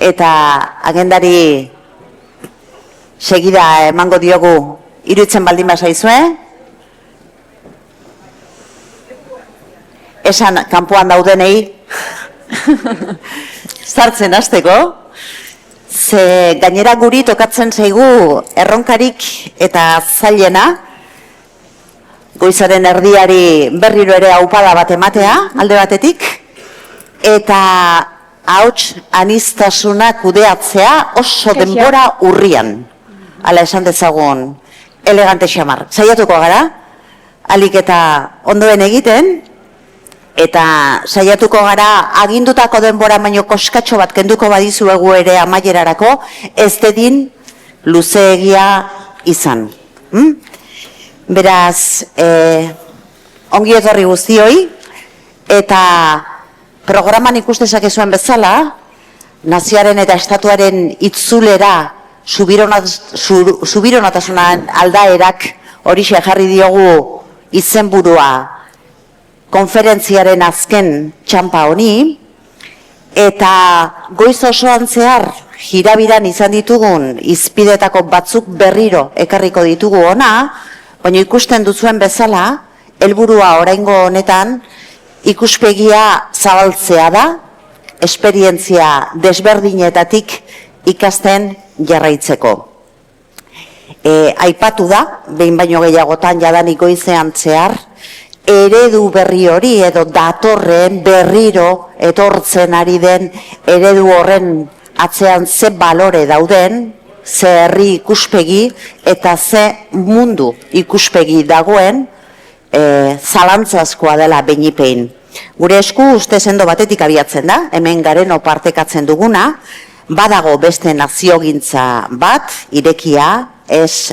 eta agendari segida emango diogu iruditzen baldin bazaizue. Esan kanpoan daudenei sartzen hasteko, ze gainera guri tokatzen zaigu erronkarik eta zailena, goizaren erdiari berriro ere aupada bat ematea, alde batetik, eta ahots aniztasuna kudeatzea oso denbora urrian. Hala esan dezagun, elegante xamar. Saiatuko gara, alik eta ondoen egiten, eta saiatuko gara agindutako denbora baino koskatxo bat kenduko badizuegu ere amaierarako, ez dedin luzeegia izan. Beraz, ongi etorri guztioi, eta programan ikustezak ezuen bezala, nazioaren eta estatuaren itzulera subironatasunan aldaerak horixe jarri diogu izenburua konferentziaren azken txampa honi, eta goiz osoan zehar jirabiran izan ditugun izpidetako batzuk berriro ekarriko ditugu ona, baina ikusten duzuen bezala, helburua oraingo honetan ikuspegia zabaltzea da, esperientzia desberdinetatik ikasten jarraitzeko. Aipatu da, behin baino gehiagotan jadanik goizean zehar, eredu berri hori edo datorren berriro etortzen ari den eredu horren atzean ze balore dauden, ze herri ikuspegi eta ze mundu ikuspegi dagoen, zalantzazkoa dela beinipein. Gure esku uste sendo batetik abiatzen da, hemen gareno partekatzen duguna, badago beste naziogintza bat, irekia, ez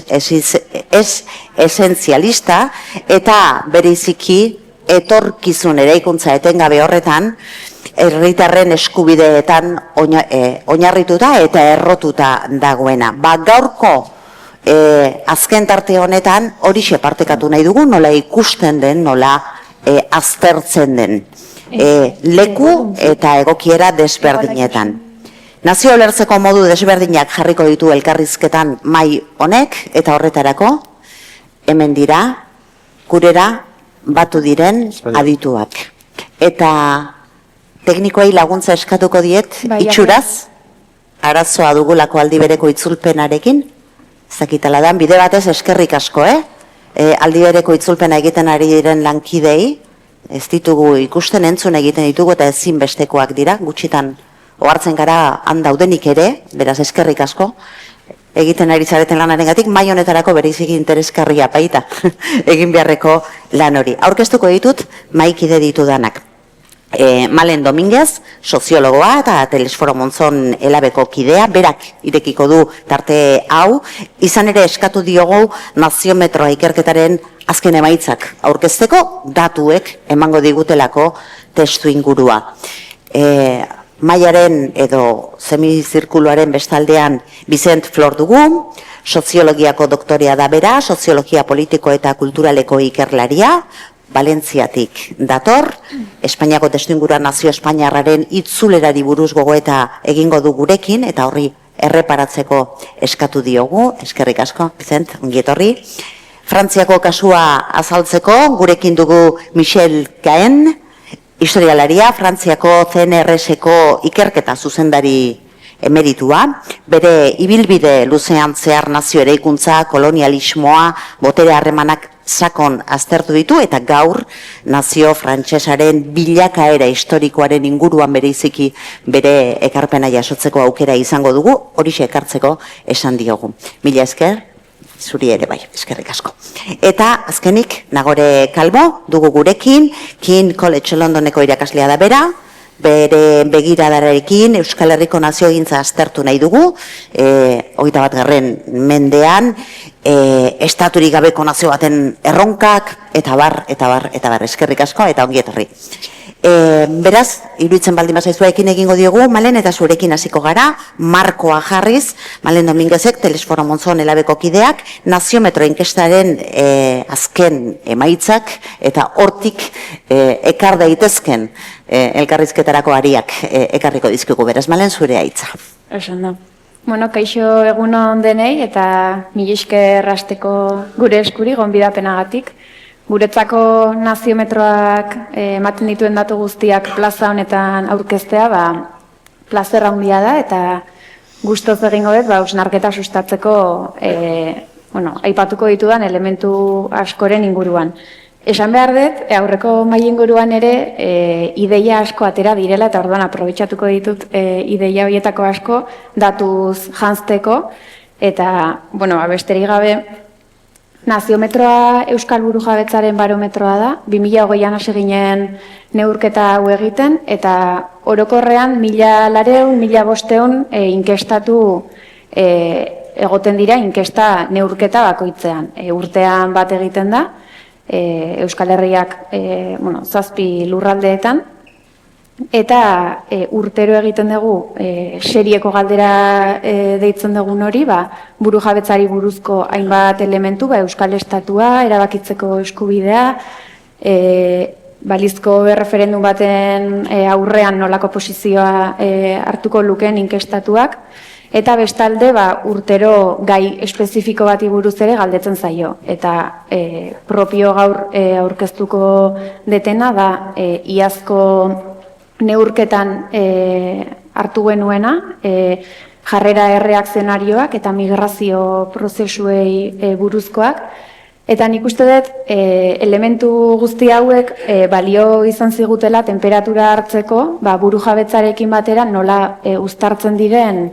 esentzialista, eta bereiziki etorkizun eraikuntza etengabe horretan, herritarren eskubideetan oinarrituta eta errotuta dagoena. Gaurko azken tarte honetan horixe partekatu nahi dugu, nola ikusten den, nola aztertzen den. Leku eta egokiera desberdinetan. Nazio ulertzeko modu desberdinak jarriko ditu elkarrizketan mai honek, eta horretarako, hemen dira, gurera batu diren adituak. Eta teknikoei laguntza eskatuko diet, itxuraz, arazoa dugulako aldi bereko itzulpenarekin, zakitala da, bide batez eskerrik asko, aldi bereko itzulpena egiten ari diren lankidei, ez ditugu ikusten entzun egiten ditugu eta ezin bestekoak dira, gutxitan ohartzen gara handaudenik ere, beraz eskerrik asko, egiten ari zareten lanarengatik, mai honetarako bereizik interesgarria baita egin beharreko lan hori. Aurkeztuko ditut, maikide ditudanak. Malen Dominguez, soziologoa eta Telesforo Monzon elabeko kidea, berak irekiko du tarte hau, izan ere eskatu diogu naziometroa ikerketaren azken emaitzak aurkezteko, datuek emango digutelako testu ingurua. Maiaren edo semizirkuluaren bestaldean Vicent Flor dugu, soziologiako doktorea da bera, soziologia politiko eta kulturaleko ikerlaria, Valentziatik dator, Espainiako testuingurua nazio espainiarraren itzulerari buruz gogoeta egingo du gurekin, eta horri erreparatzeko eskatu diogu, eskerrik asko, Vicent, ongi etorri. Frantziako kasua azaltzeko, gurekin dugu Michel Caen, historialaria, Frantziako CNRS-eko ikerketa zuzendari emeritua, bere ibilbide luzean zehar nazio eraikuntza, kolonialismoa, botere harremanak sakon aztertu ditu, eta gaur nazio frantsesaren bilakaera historikoaren inguruan bereiziki bere ekarpena jasotzeko aukera izango dugu, horixe ekartzeko esan diogu. Mila esker, zuri ere bai, eskerrik asko. Eta azkenik, Nagore Kalbo dugu gurekin, King College Londoneko irakaslea da bera, bere begiradarekin Euskal Herriko naziogintza aztertu nahi dugu, 21. mendean, estaturik gabeko nazio baten erronkak, eta bar, eskerrik asko, eta ongi etorri. Beraz, iruditzen baldin bazaizuekin egingo diogu, Malen, eta zurekin hasiko gara, markoa jarriz, Malen Dominguezek, Telesforo Monzon elabeko kideak, naziometro inkestaren azken emaitzak, eta hortik ekar daitezken elkarrizketarako ariak ekarriko dizkigu. Beraz, Malen, zure aitza. Esan da. Bueno, kaixo egunon denei eta mila esker hasteko gure eskuri gonbidapenagatik. Guretzako naziometroak ematen dituen datu guztiak plaza honetan aurkeztea, plazer handia da eta gustoz egingo dut hausnarketa sustatzeko aipatuko ditudan elementu askoren inguruan. Esan behar dut, aurreko mahai inguruan ere ideia asko atera direla eta orduan aprobetxatuko ditut ideia horietako asko datuz janzteko eta, besterik gabe, naziometroa Euskal Burujabetzaren barometroa da, 2020an hasi ginen neurketa hau egiten eta orokorrean 1.400-1.500 inkestatu egoten dira inkesta neurketa bakoitzean. Urtean bat egiten da, Euskal Herriak 7 lurraldeetan, eta urtero egiten dugu serieko galdera deitzen dugun hori, burujabetzari buruzko hainbat elementu, Euskal Estatua, erabakitzeko eskubidea, balizko referendum baten aurrean nolako posizioa hartuko lukeen inkestatuak, eta bestalde urtero gai espezifiko bati buruz ere galdetzen zaio. Eta propio gaur aurkeztuko detena da iazko neurketan hartu genuena, jarrera erreakzionarioak eta migrazio prozesuei buruzkoak. Eta nik uste dut elementu guzti hauek balio izan zigutela temperatura hartzeko, burujabetzarekin batera nola uztartzen diren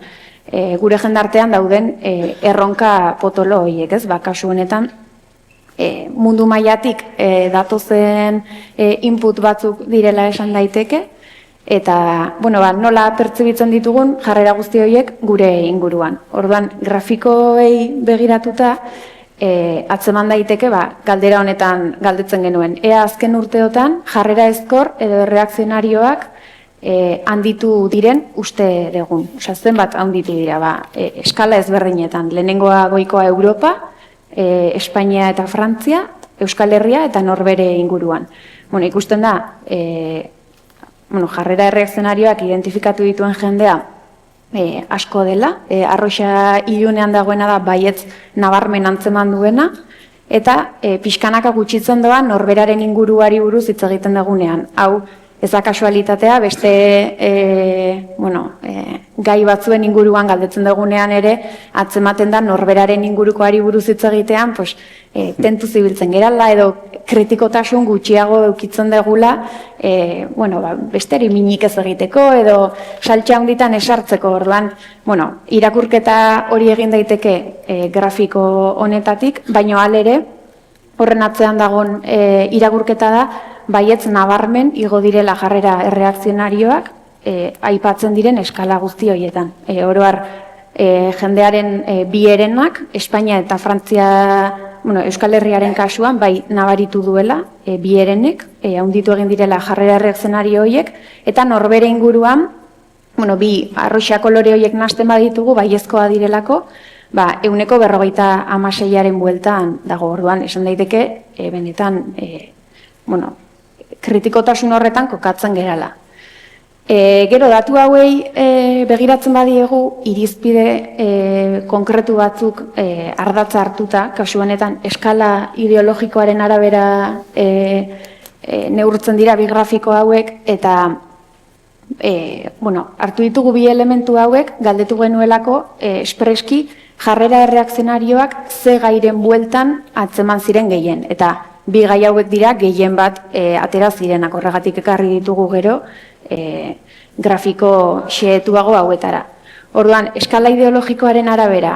gure jendartean dauden erronka potolo horiek, ez? Kasu honetan mundu mailatik datozen input batzuk direla esan daiteke, eta nola pertzibitzen ditugun jarrera guzti horiek gure inguruan. Orduan, grafikoei begiratuta, atzeman daiteke, galdera honetan galdetzen genuen. Ea azken urteotan jarrera ezkor edo erreakzionarioak handitu diren uste dugun. Zenbat handitu dira, eskala ezberdinetan. Lehenengoa goikoa Europa, Espainia eta Frantzia, Euskal Herria eta Norbere inguruan. Ikusten da, jarrera erreakzionarioak identifikatu dituen jendea asko dela, arroxa ilunean dagoena da baietz nabarmen antzeman duena, eta pixkanaka gutxitzen doa norberaren inguruari buruz hitz egiten dagunean. Hau, ez da kasualitatea, beste gai batzuen inguruan galdetzen dagunean ere, atzematen da norberaren ingurukoari buruz hitz egitean, tentu zibiltzen gerala edo kritikotasun gutxiago eukitzen degula, besteri minik ez egiteko edo saltxa handitan esartzeko. Orduan, irakurketa hori egin daiteke grafiko honetatik, baino alere, horren atzean dagoen irakurketa da, baietz nabarmen igo direla jarrera erreakzionarioak aipatzen diren eskala guzti horietan. Oroar, jendearen bi herenak, Espainia eta Frantzia, Euskal Herriaren kasuan, nabaritu duela, bi herenek, handitu egin direla jarrera erreakzionario horiek, eta norbere inguruan, bi arroxa kolore horiek nahasten baditugu, baiezkoa direlako, 156aren bueltan dago. Orduan, esan daiteke, benetan, kritikotasun horretan kokatzen gerala. Gero, datu hauei begiratzen badiegu, irizpide konkretu batzuk ardatza hartuta, kasu honetan eskala ideologikoaren arabera neurtzen dira bi grafiko hauek, eta hartu ditugu bi elementu hauek, galdetu genuelako espreski jarrera erreakzionarioak ze gairen bueltan atzeman ziren gehien, eta bi gai hauek dira gehien bat atera zirenak, horregatik ekarri ditugu gero grafiko xehetuago hauetara. Orduan, eskala ideologikoaren arabera,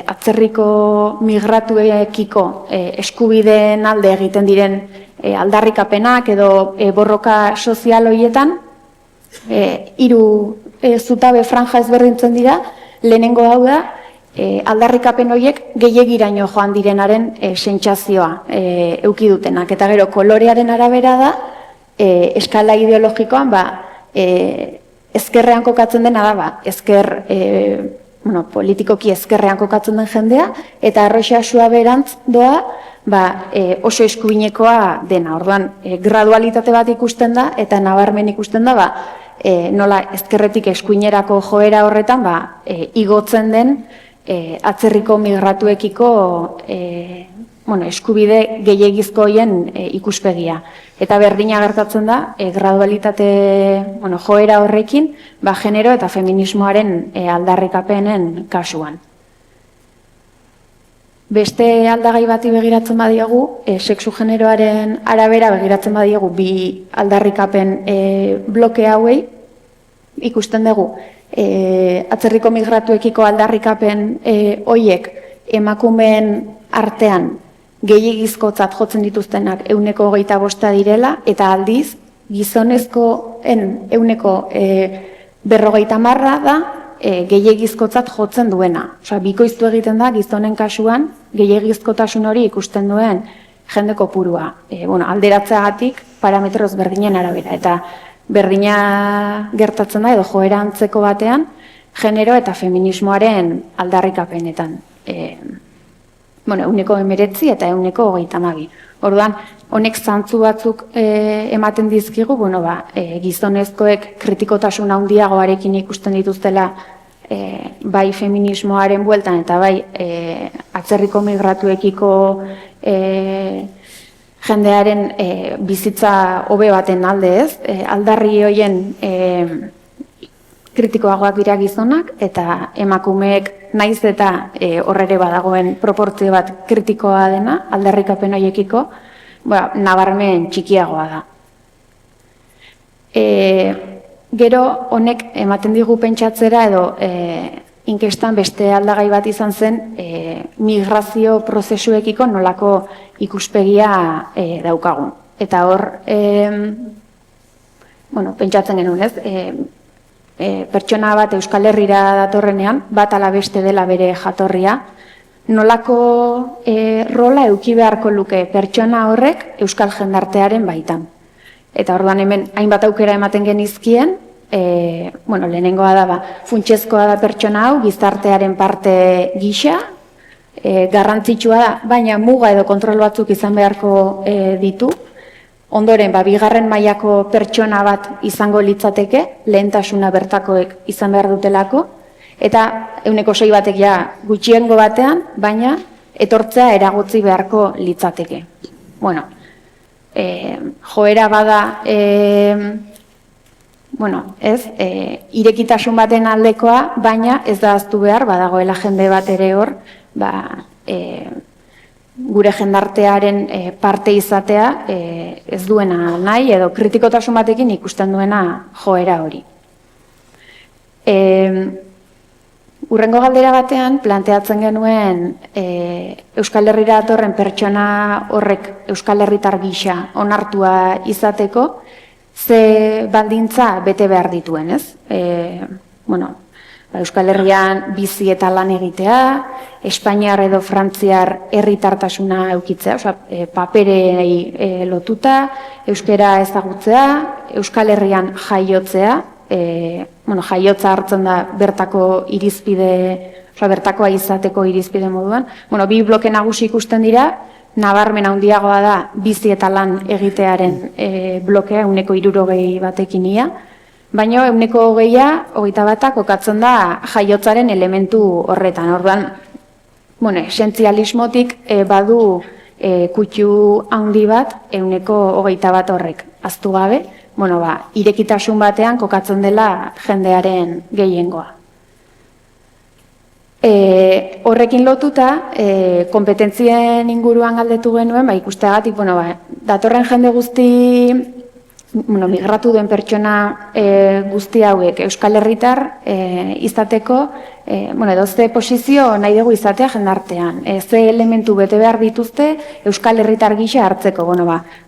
atzerriko migratuekiko eskubideen alde egiten diren aldarrikapenak edo borroka sozial horietan, 3 zutabe franja ezberdintzen dira, lehenengo hau da, aldarrikapen horiek gehiegiraino joan direnaren sentsazioa euki dutenak. Eta gero, kolorearen arabera da, eskala ideologikoan, ezkerrean kokatzen dena da, politikoki ezkerrean kokatzen den jendea, eta arroxa suaberantz doa, oso eskubinekoa dena. Orduan, gradualitate bat ikusten da, eta nabarmen ikusten da, nola ezkerretik eskuinerako joera horretan igotzen den atzerriko migratuekiko eskubide gehiegizko hoien ikuspegia. Eta berdina gertatzen da, gradualitate joera horrekin, genero eta feminismoaren aldarrikapenen kasuan. Beste aldagai bati begiratzen badiegu, sexu generoaren arabera begiratzen badiegu bi aldarrikapen bloke hauei, ikusten dugu atzerriko migratuekiko aldarrikapen hoiek emakumeen artean gehiegizkotzat jotzen dituztenak 25% direla, eta aldiz gizonezkoen 50% da gehiegizkotzat jotzen duena. Bikoiztu egiten da gizonen kasuan gehiegizkotasun hori ikusten duen jende kopurua. Alderatzeagatik parametroz berdinen arabera. Eta berdina gertatzen da edo joera antzeko batean genero eta feminismoaren aldarrikapenetan. 19 eta 22. Orduan, honek zantzu batzuk ematen dizkigu, gizonezkoek kritikotasun handiagoarekin ikusten dituztela bai feminismoaren bueltan eta bai atzerriko migratuekiko jendearen bizitza hobe baten alde ez, aldarri hoien kritikoagoak dira gizonak, eta emakumeek naiz eta horrere badagoen proportzio bat kritikoa dena, aldarrikapen horiekiko, nabarmen txikiagoa da. Gero honek ematen digu pentsatzera edo inkestan beste aldagai bat izan zen migrazio prozesuekiko nolako ikuspegia daukagun. Eta hor, pentsatzen genuen ez, pertsona bat Euskal Herrira datorrenean, bat ala beste dela bere jatorria, nolako rola eduki beharko luke pertsona horrek Euskal jendartearen baitan. Eta orduan hemen hainbat aukera ematen genizkien, lehenengoa da, funtsezkoa da pertsona hau, gizartearen parte gisa, garrantzitsua da, baina muga edo kontrol batzuk izan beharko ditu. Ondoren, bigarren mailako pertsona bat izango litzateke, lehentasuna bertakoek izan behar dutelako, eta 6 batek gutxiengo batean, baina etortzea eragotzi beharko litzateke. Joera bada, irekitasun baten aldekoa, baina ez da ahaztu behar, badagoela jende bat ere hor, gure jendartearen parte izatea ez duena nahi edo kritikotasun batekin ikusten duena joera hori. Hurrengo galdera batean planteatzen genuen Euskal Herrira datorren pertsona horrek Euskal Herritar gisa onartua izateko ze baldintza bete behar dituen, ez? Euskal Herrian bizi eta lan egitea, Espainiar edo Frantziar herritartasuna eukitzea, paperei lotuta, euskera ezagutzea, Euskal Herrian jaiotzea, jaiotza hartzen da bertako irizpide, bertakoa izateko irizpide moduan. Bi bloke nagusi ikusten dira, nabarmen handiagoa da bizi eta lan egitearen blokea, 60 batekin ia, baina 20 kokatzen da jaiotzaren elementu horretan. Orduan, esentzialismotik badu kutxu handi bat 20 horrek aztu gabe, irekitasun batean kokatzen dela jendearen gehiengoa. Horrekin lotuta, kompetentzien inguruan galdetu genuen, ikusteagatik, datorren jende guzti, migratu duen pertsona guzti hauek Euskal Herritar izateko, edo ze posizio nahi dugu izatea jendartean. Ze elementu bete behar dituzte Euskal Herritar gisa hartzeko.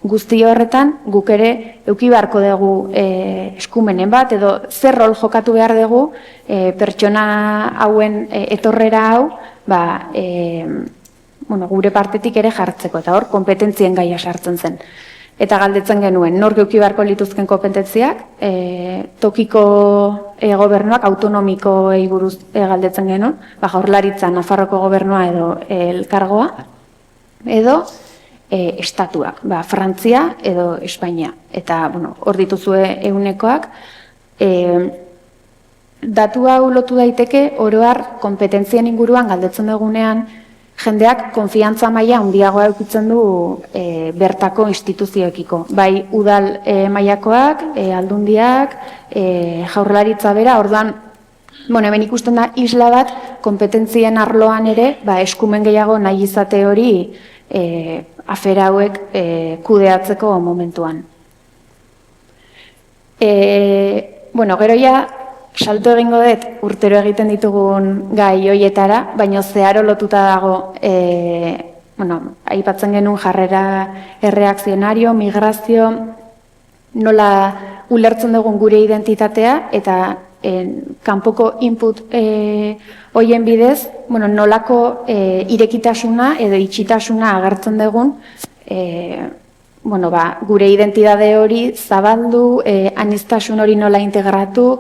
Guzti horretan guk ere eduki beharko dugu eskumenen bat, edo zer rol jokatu behar dugu pertsona hauen etorrera hau, gure partetik ere jartzeko, eta hor kompetentzien gaia sartzen zen. Eta galdetzen genuen, nork eduki beharko lituzken kompetentziak, tokiko gobernuak autonomikoei buruz galdetzen genuen, Jaurlaritza, Nafarroko gobernua edo elkargoa, edo estatuak, Frantzia edo Espainia. Eta hor dituzue 100-koak, Datu hau lotu daiteke, oroar, kompetentzien inguruan galdetzen dugunean, jendeak konfiantza maila handiagoa edukitzen du bertako instituzioekiko. Bai udal mailakoak, aldundiak, jaurlaritza bera, orduan, hemen ikusten da isla bat, kompetentzien arloan ere, eskumen gehiago nahi izate hori afera hauek kudeatzeko momentuan. Gero ja, salto egingo dut urtero egiten ditugun gai hoietara, baina zeharo lotuta dago, aipatzen genuen jarrera erreakzionario, migrazio, nola ulertzen dugun gure identitatea, eta kanpoko input hoien bidez, nolako irekitasuna edo itxitasuna agertzen dugun, gure identitate hori zabaldu, aniztasun hori nola integratu,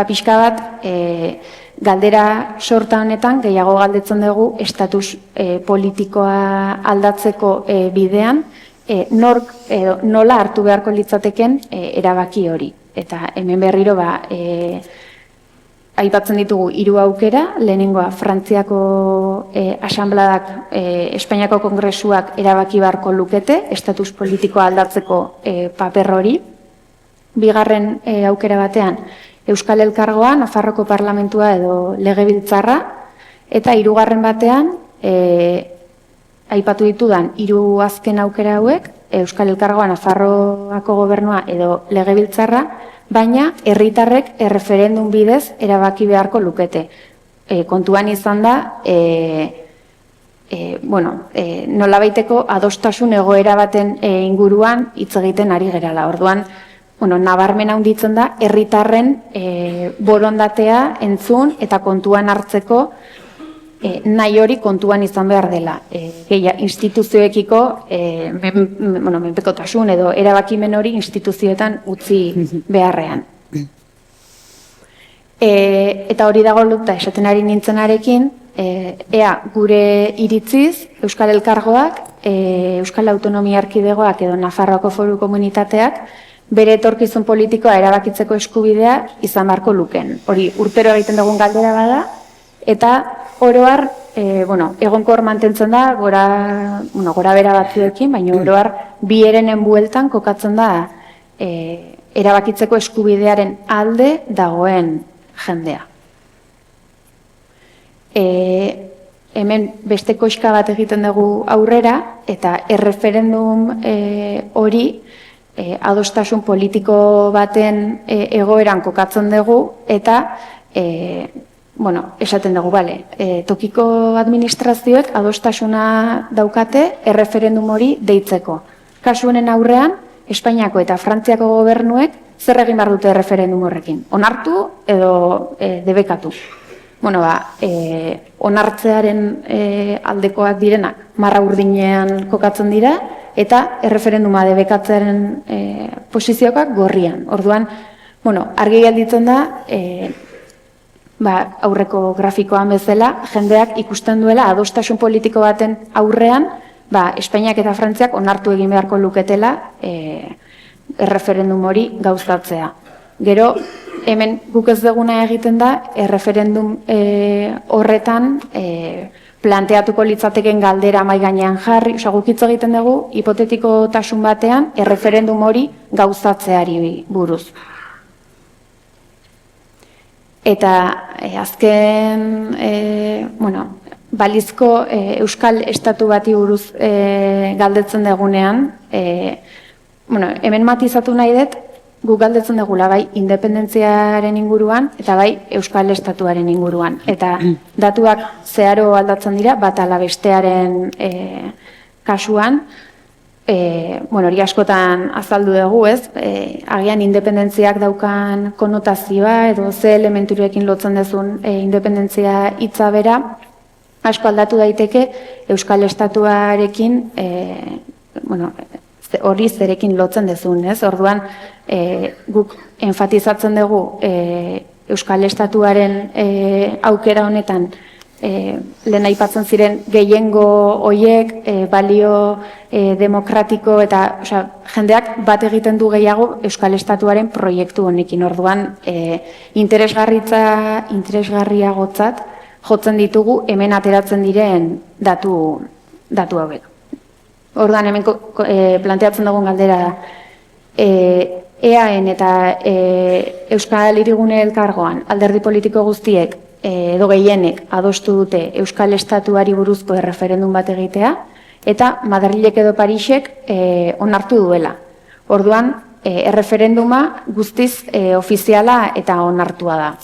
pixka bat, galdera sorta honetan, gehiago galdetzen dugu, estatus politikoa aldatzeko bidean, nola hartu beharko litzateken erabaki hori. Eta hemen berriro, aipatzen ditugu 3 aukera, lehenengoa Frantziako asanbladak, Espainiako kongresuak erabaki beharko lukete, estatus politikoa aldatzeko paper hori. Bigarren aukera batean, Euskal Elkargoa, Nafarroko Parlamentua edo Legebiltzarra, eta 3. batean, aipatu ditudan 3 azken aukera hauek, Euskal Elkargoa, Nafarroako Gobernua edo Legebiltzarra, baina herritarrek erreferendum bidez erabaki beharko lukete. Kontuan izan da, nolabaiteko adostasun egoera baten inguruan hitz egiten ari gerala. Orduan, nabarmen handitzen da, herritarren borondatea entzun eta kontuan hartzeko nahi hori kontuan izan behar dela. Instituzioekiko menpekotasun edo erabakimen hori instituzioetan utzi beharrean. Eta hori dago lotuta esaten ari nintzenarekin, ea gure iritziz Euskal Elkargoak, Euskal Autonomia Erkidegoak edo Nafarroako Foru Komunitateak bere etorkizun politikoa erabakitzeko eskubidea izan beharko luken. Hori urtero egiten dugun galdera bada, eta oroar, egonkor mantentzen da, gora bera batzuekin, baina oroar bi herenen bueltan kokatzen da erabakitzeko eskubidearen alde dagoen jendea. Hemen beste koxka bat egiten dugu aurrera, eta erreferendum hori adostasun politiko baten egoeran kokatzen dugu, eta esaten dugu, tokiko administrazioek adostasuna daukate erreferendum hori deitzeko. Kasu honen aurrean, Espainiako eta Frantziako gobernuek zer egin behar dute erreferendum horrekin? Onartu edo debekatu? Onartzearen aldekoak direnak marra urdinean kokatzen dira, eta erreferenduma debekatzearen posizioak gorrian. Orduan, argi gelditzen da, aurreko grafikoan bezala, jendeak ikusten duela adostasun politiko baten aurrean, Espainiak eta Frantziak onartu egin beharko luketela erreferendum hori gauzatzea. Gero, hemen guk ez duguna egiten da, erreferendum horretan planteatuko litzateken galdera mahai gainean jarri, guk hitz egiten dugu, hipotetiko tasun batean, erreferendum hori gauzatzeari buruz. Eta azken, balizko Euskal Estatu bati buruz galdetzen dugunean, hemen matizatu nahi dut, guk galdetzen dugula bai independentziaren inguruan eta bai Euskal Estatuaren inguruan. Eta datuak zeharo aldatzen dira, bat ala bestearen kasuan, hori askotan azaldu dugu, ez? Agian independentziak daukan konotazioa edo ze elementurekin lotzen dezun independentzia hitza bera, asko aldatu daiteke Euskal Estatuarekin, hori zerekin lotzen dezun, ez? Orduan, guk enfatizatzen dugu Euskal Estatuaren aukera honetan lehen aipatzen ziren gehiengo hoiek, balio demokratiko eta jendeak bat egiten du gehiago Euskal Estatuaren proiektu honekin. Orduan, interesgarriagotzat jotzen ditugu hemen ateratzen diren datu hauek. Orduan, hemen planteatzen dugun galdera da, EAN eta Euskal Hirigune Elkargoan alderdi politiko guztiek edo gehienek adostu dute Euskal Estatuari buruzko erreferendum bat egitea, eta Madrilek edo Parisek onartu duela. Orduan, erreferenduma guztiz ofiziala eta onartua da.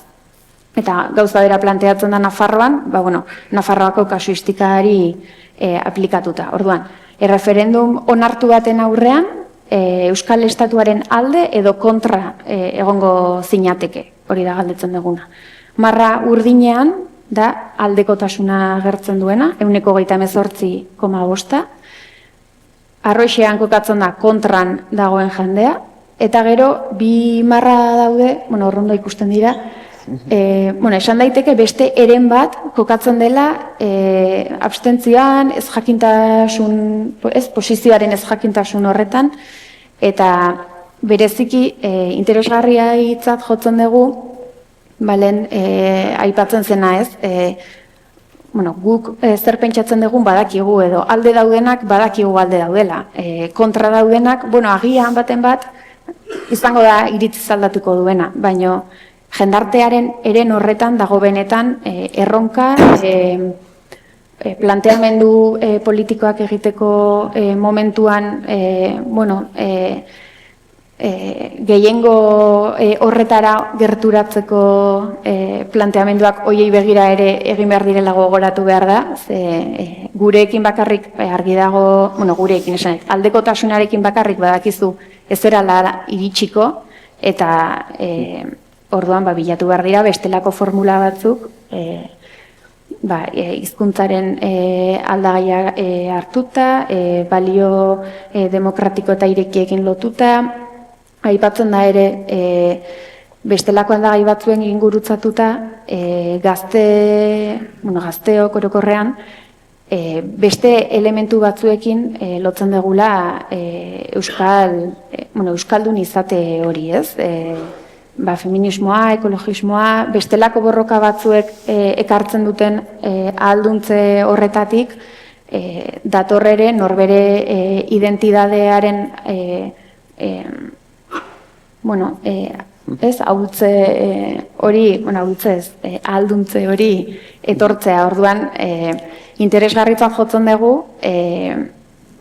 Eta gauza bera planteatzen da Nafarroan, Nafarroako kasuistikari aplikatuta. Orduan, erreferendum onartu baten aurrean, Euskal Estatuaren alde edo kontra egongo zinateke, hori da galdetzen duguna. Marra urdinean da aldekotasuna agertzen duena, 18,5%, arroixean kokatzen da kontran dagoen jendea, eta gero bi marra daude, horrondo ikusten dira, esan daiteke beste eren bat kokatzen dela abstentzioan, ez jakintasun, posizioaren ez jakintasun horretan, eta bereziki interesgarria hitzat jotzen dugu, balen aipatzen zena ez, guk zer pentsatzen dugun badakigu edo alde daudenak badakigu alde daudela. Kontra daudenak, agian baten bat, izango da iritziz aldatuko duena, baino jendartearen eren horretan dago benetan erronka, planteamendu politikoak egiteko momentuan, gehiengo horretara gerturatzeko planteamenduak hoiei begira ere egin behar direla gogoratu behar da, gureekin bakarrik argi dago, gureekin esan, aldekotasunarekin bakarrik badakizu ez erala iritsiko, eta orduan bilatu behar dira bestelako formula batzuk, hizkuntzaren aldagaia hartuta, balio demokratiko eta irekiekin lotuta, aipatzen da ere bestelako aldagai batzuen ingurutzatuta gazteok orokorrean beste elementu batzuekin lotzen degula euskaldun izate hori, ez? Feminismoa, ekologismoa, bestelako borroka batzuek ekartzen duten ahalduntze horretatik datorrere norbere identidadearen ahalduntze hori etortzea. Orduan, interesgarritzat jotzen dugu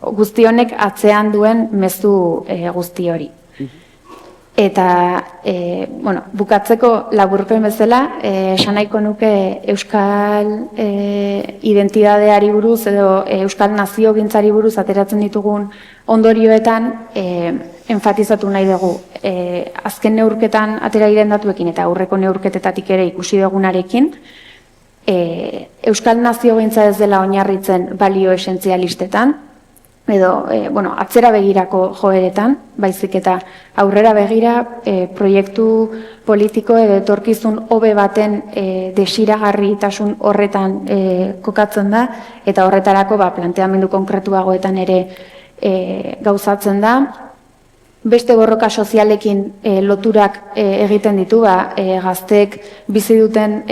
guzti honek atzean duen mezu guzti hori. Eta, bukatzeko laburpen bezala, esan nahiko nuke euskal identidadeari buruz edo euskal naziogintzari buruz ateratzen ditugun ondorioetan enfatizatu nahi dugu. Azken neurketan atera diren datuekin eta aurreko neurketetatik ere ikusi dugunarekin, euskal naziogintza ez dela oinarritzen balio esentzialistetan, edo atzera begirako joeretan, baizik eta aurrera begira proiektu politiko edo etorkizun hobe baten desiragarritasun horretan kokatzen da, eta horretarako planteamendu konkretuagoetan ere gauzatzen da. Beste borroka sozialekin loturak egiten ditu, gazteek bizi duten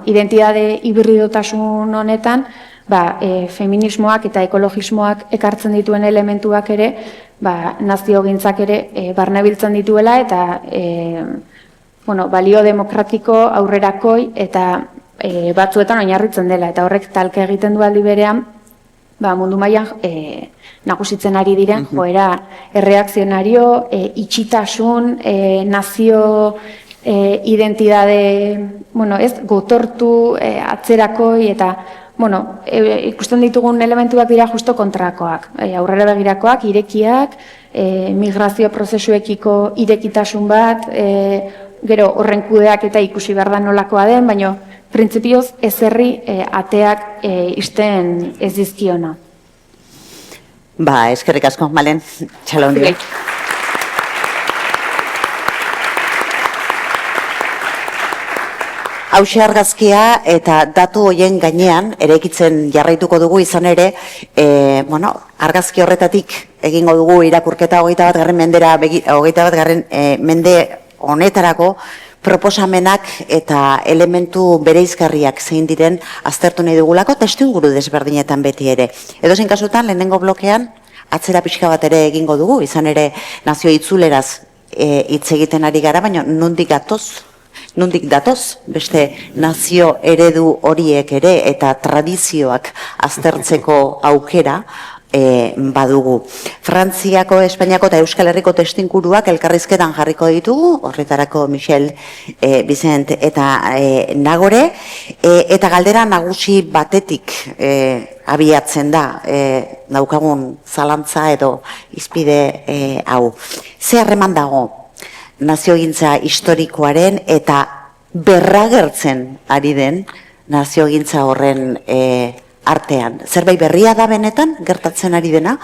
identitate hibridotasun honetan, feminismoak eta ekologismoak ekartzen dituen elementuak ere, naziogintzak ere barnebiltzen dituela, eta balio demokratiko aurrerakoi eta batzuetan oinarritzen dela, eta horrek talke egiten du aldi berean, mundu mailan nagusitzen ari diren joera erreakzionario, itxitasun, nazio identitate, gotortu, atzerakoi, eta ikusten ditugun elementuak dira justo kontrakoak, aurrera begirakoak, irekiak, migrazio prozesuekiko irekitasun bat, gero horren kudeak eta ikusi behar da nolakoa den, baina printzipioz ezerri ateak ixten ez dizkiona. Eskerrik asko, Malen, txalo hondi. Hauxe argazkia eta datu hoien gainean eraikitzen jarraituko dugu izan ere, argazki horretatik egingo dugu irakurketa 21. Mende honetarako proposamenak eta elementu bereizgarriak zein diren aztertu nahi dugulako testuinguru desberdinetan beti ere. Edozein kasutan lehenengo blokean atzera pixka bat ere egingo dugu, izan ere nazio itzuleraz hitz egiten ari gara, baina nondik datoz, beste nazio eredu horiek ere eta tradizioak aztertzeko aukera badugu. Frantziako, Espainiako eta Euskal Herriko testuinguruak elkarrizketan jarriko ditugu, horretarako Michel, Vicent eta Nagore, eta galdera nagusi batetik abiatzen da, daukagun zalantza edo izpide hau. Ze harreman dago naziogintza historikoaren eta berragertzen ari den naziogintza horren artean? Zerbait berria da benetan, gertatzen ari dena,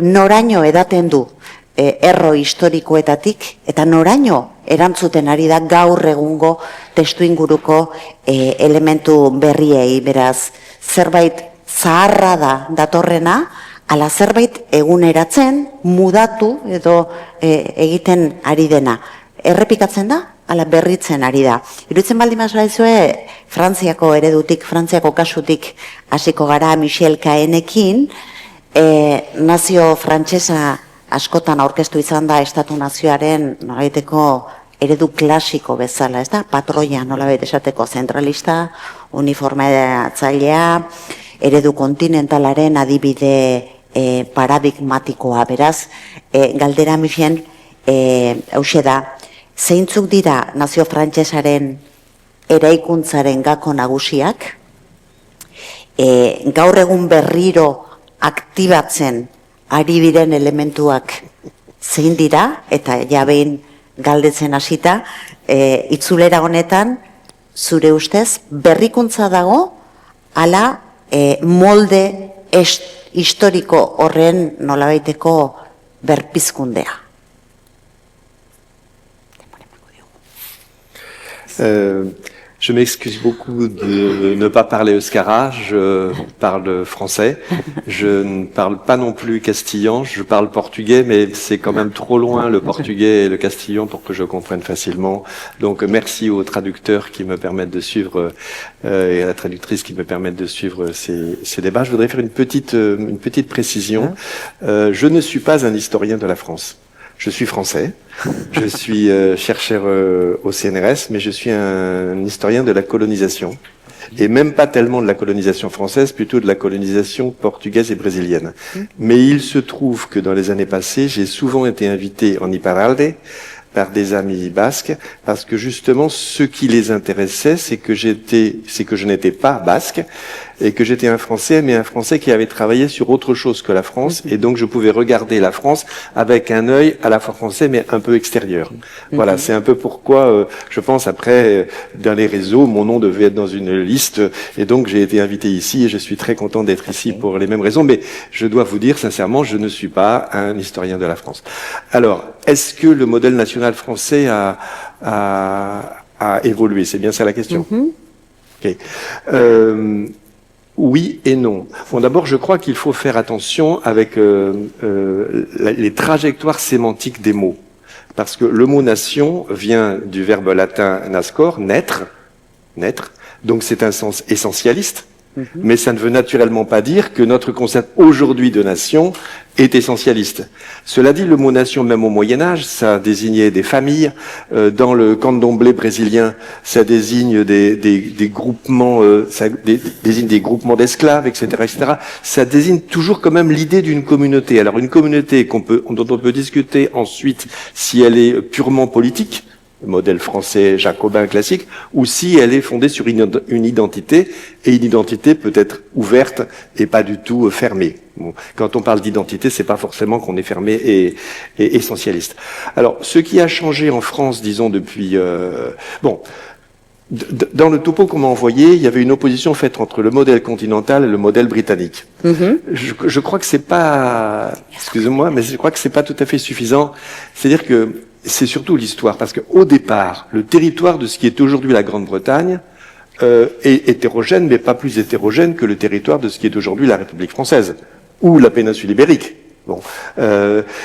noraino edaten du erro historikoetatik, eta noraino erantzuten ari da gaur egungo testuinguruko elementu berriei, beraz, zerbait zaharra da datorrena, ala zerbait eguneratzen, mudatu edo egiten ari dena. Errepikatzen da, ala berritzen ari da. Iruditzen baldin bazue, Frantziako eredutik, Frantziako kasutik hasiko gara Michel Cahenekin, nazio frantsesa askotan aurkeztu izan da estatu nazioaren nolabaiteko eredu klasiko bezala, ez da? Patroia nolabait esateko zentralista, uniformatzailea, eredu kontinentalaren adibide paradigmatikoa, beraz, galdera Michel, hauxe da, zeintzuk dira nazio frantsesaren eraikuntzaren gako nagusiak, gaur egun berriro aktibatzen ari diren elementuak zein dira, eta jabein galdetzen hasita, itzulera honetan, zure ustez, berrikuntza dago, ala molde historiko horren nolabaiteko berpizkundea. Je m'excuse beaucoup de ne pas parler euskara, je parle français, je ne parle pas non plus castillan, je parle portugais, mais c'est quand même trop loin le portugais et le castillan pour que je comprenne facilement. Donc merci aux traducteurs qui me permettent de suivre et à la traductrice qui me permettent de suivre ces débats. Je voudrais faire une petite précision. Je ne suis pas un historien de la France. Je suis français, je suis chercheur au CNRS, mais je suis un historien de la colonisation. Et même pas tellement de la colonisation française, plutôt de la colonisation portugaise et brésilienne. Mais il se trouve que dans les années passées, j'ai souvent été invité en Iparralde par des amis basques, parce que justement, ce qui les intéressait, c'est que je n'étais pas basque, et que j'étais un Français, mais un Français qui avait travaillé sur autre chose que la France, et donc je pouvais regarder la France avec un œil à la fois français, mais un peu extérieur. Voilà, c'est un peu pourquoi, je pense, après, dans les réseaux, mon nom devait être dans une liste, et donc j'ai été invité ici, et je suis très content d'être ici pour les mêmes raisons, mais je dois vous dire, sincèrement, je ne suis pas un historien de la France. Alors, est-ce que le modèle national français a évolué? C'est bien ça la question. Okay. Oui et non. Bon, d'abord, je crois qu'il faut faire attention avec les trajectoires sémantiques des mots. Parce que le mot nation vient du verbe latin nascor, naître, donc c'est un sens essentialiste, mais ça ne veut naturellement pas dire que notre concept aujourd'hui de nation est essentialiste. Cela dit, le mot nation, même au Moyen-Âge, ça désignait des familles. Dans le candomblé brésilien, ça désigne des groupements, ça désigne des groupements d'esclaves, etc., etc. Ça désigne toujours quand même l'idée d'une communauté. Alors une communauté dont on peut discuter ensuite si elle est purement politique, modèle français jacobin classique, ou si elle est fondée sur une identité, et une identité peut être ouverte et pas du tout fermée. Bon, quand on parle d'identité, c'est pas forcément qu'on est fermé et essentialiste. Alors, ce qui a changé en France, disons, depuis... dans le topo qu'on m'a envoyé, il y avait une opposition faite entre le modèle continental et le modèle britannique. Je crois que c'est pas... Excusez-moi, mais je crois que c'est pas tout à fait suffisant. C'est-à-dire que c'est surtout l'histoire, parce qu'au départ, le territoire de ce qui est aujourd'hui la Grande-Bretagne est hétérogène, mais pas plus hétérogène que le territoire de ce qui est aujourd'hui la République française, ou la péninsule ibérique. Bon,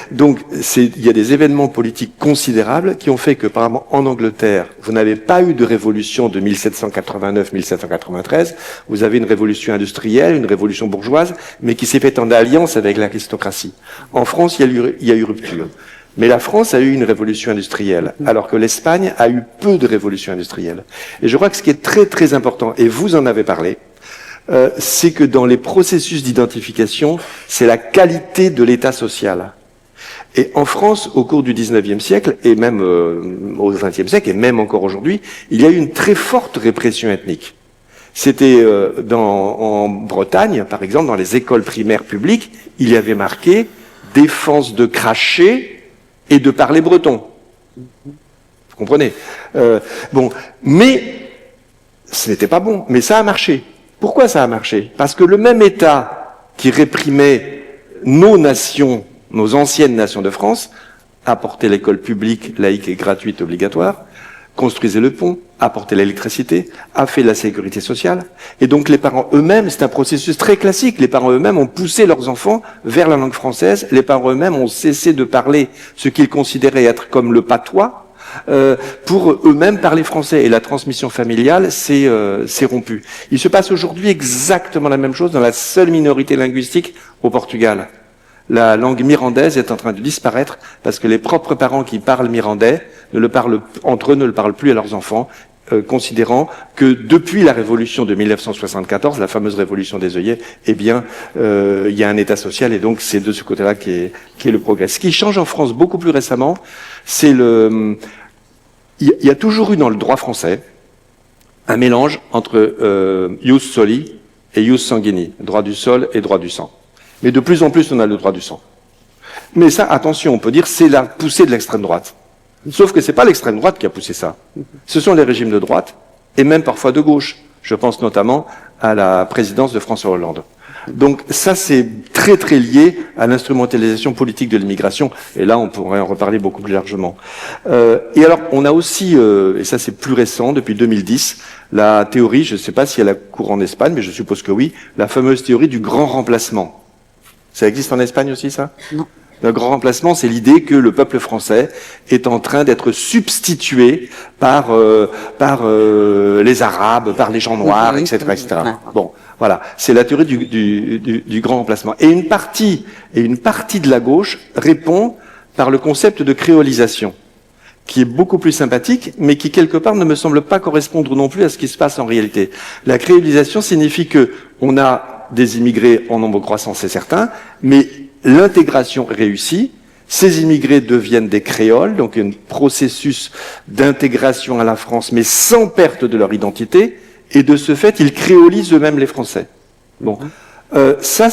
donc il y a des événements politiques considérables qui ont fait que, par exemple, en Angleterre, vous n'avez pas eu de révolution de 1789-1793, vous avez une révolution industrielle, une révolution bourgeoise, mais qui s'est faite en alliance avec l'aristocratie. En France, il y a eu rupture. Mais la France a eu une révolution industrielle, alors que l'Espagne a eu peu de révolutions industrielles. Et je crois que ce qui est très très important, et vous en avez parlé, c'est que dans les processus d'identification, c'est la qualité de l'état social. Et en France, au cours du 19e siècle, et même au 20e siècle, et même encore aujourd'hui, il y a eu une très forte répression ethnique. C'était en Bretagne, par exemple, dans les écoles primaires publiques, il y avait marqué « défense de cracher et de parler breton ». Vous comprenez mais ce n'était pas bon, mais ça a marché. Pourquoi ça a marché? Parce que le même État qui réprimait nos nations, nos anciennes nations de France, apportait l'école publique, laïque et gratuite obligatoire, construisait le pont, apportait l'électricité, a fait la sécurité sociale. Et donc les parents eux-mêmes, c'est un processus très classique, les parents eux-mêmes ont poussé leurs enfants vers la langue française, les parents eux-mêmes ont cessé de parler ce qu'ils considéraient être comme le patois, pour eux-mêmes parler français. Et la transmission familiale s'est rompue. Il se passe aujourd'hui exactement la même chose dans la seule minorité linguistique au Portugal. La langue mirandaise est en train de disparaître parce que les propres parents qui parlent mirandais entre eux ne le parlent plus à leurs enfants, considérant que depuis la révolution de 1974, la fameuse révolution des œillets, eh bien, il y a un état social et donc c'est de ce côté-là qui est le progrès. Ce qui change en France beaucoup plus récemment, c'est il y a toujours eu dans le droit français un mélange entre ius soli et ius sanguini, droit du sol et droit du sang. Mais de plus en plus, on a le droit du sang. Mais ça, attention, on peut dire c'est la poussée de l'extrême droite. Sauf que c'est pas l'extrême droite qui a poussé ça. Ce sont les régimes de droite et même parfois de gauche. Je pense notamment à la présidence de François Hollande. Donc ça, c'est très très lié à l'instrumentalisation politique de l'immigration. Et là, on pourrait en reparler beaucoup plus largement. Et alors, on a aussi, et ça c'est plus récent, depuis 2010, la théorie, je ne sais pas si elle a cours en Espagne, mais je suppose que oui, la fameuse théorie du grand remplacement. Ça existe en Espagne aussi, ça? Non. Le grand remplacement, c'est l'idée que le peuple français est en train d'être substitué par les Arabes, par les gens noirs, etc., etc. Bon, voilà, c'est la théorie du grand remplacement. Et une partie de la gauche répond par le concept de créolisation, qui est beaucoup plus sympathique, mais qui quelque part ne me semble pas correspondre non plus à ce qui se passe en réalité. La créolisation signifie que on a des immigrés en nombre croissant, c'est certain, mais l'intégration réussit, ces immigrés deviennent des créoles, donc un processus d'intégration à la France, mais sans perte de leur identité, et de ce fait, ils créolisent eux-mêmes les Français. Bon, ça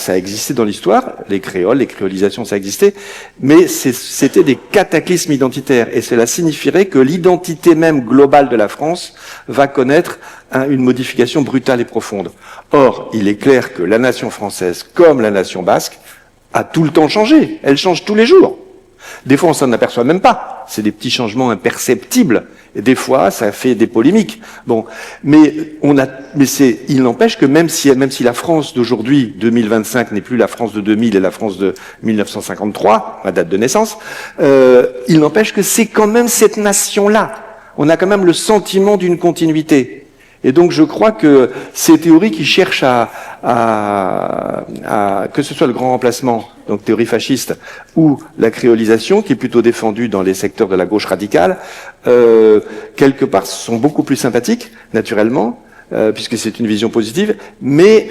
a existé dans l'histoire, les créoles, les créolisations, ça existait, mais c'était des cataclysmes identitaires, et cela signifierait que l'identité même globale de la France va connaître une modification brutale et profonde. Or, il est clair que la nation française, comme la nation basque, a tout le temps changé. Elle change tous les jours. Des fois, on s'en aperçoit même pas. C'est des petits changements imperceptibles. Et des fois, ça fait des polémiques. Bon, mais il n'empêche que même si la France d'aujourd'hui, 2025, n'est plus la France de 2000 et la France de 1953, ma date de naissance, il n'empêche que c'est quand même cette nation-là. On a quand même le sentiment d'une continuité. Et donc je crois que ces théories qui cherchent que ce soit le grand remplacement, donc théorie fasciste, ou la créolisation, qui est plutôt défendue dans les secteurs de la gauche radicale, quelque part sont beaucoup plus sympathiques, naturellement, puisque c'est une vision positive, mais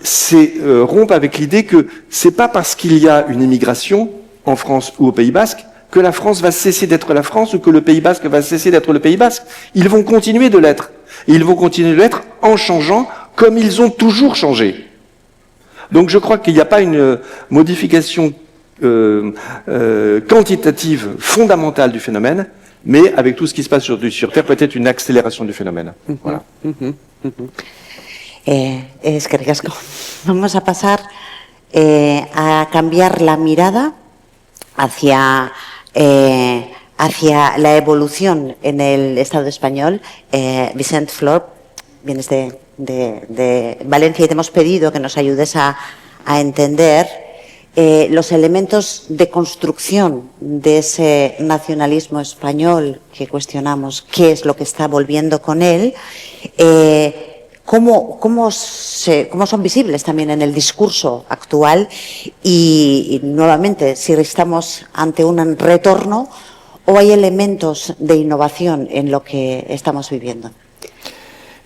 c'est rompre avec l'idée que c'est pas parce qu'il y a une immigration en France ou au Pays Basque que la France va cesser d'être la France ou que le Pays Basque va cesser d'être le Pays Basque. Ils vont continuer de l'être. Et ils vont continuer de l'être en changeant comme ils ont toujours changé. Donc je crois qu'il n'y a pas une modification quantitative fondamentale du phénomène, mais avec tout ce qui se passe aujourd'hui sur Terre, peut-être une accélération du phénomène. Voilà. Eskerrik asko. Vamos a pasar a cambiar la mirada hacia hacia la evolución en el Estado español. Vicent Flor, vienes de Valencia y te hemos pedido que nos ayudes a entender los elementos de construcción de ese nacionalismo español que cuestionamos, qué es lo que está volviendo con él, cómo son visibles también en el discurso actual y nuevamente si estamos ante un retorno o hay elementos de innovación en lo que estamos viviendo.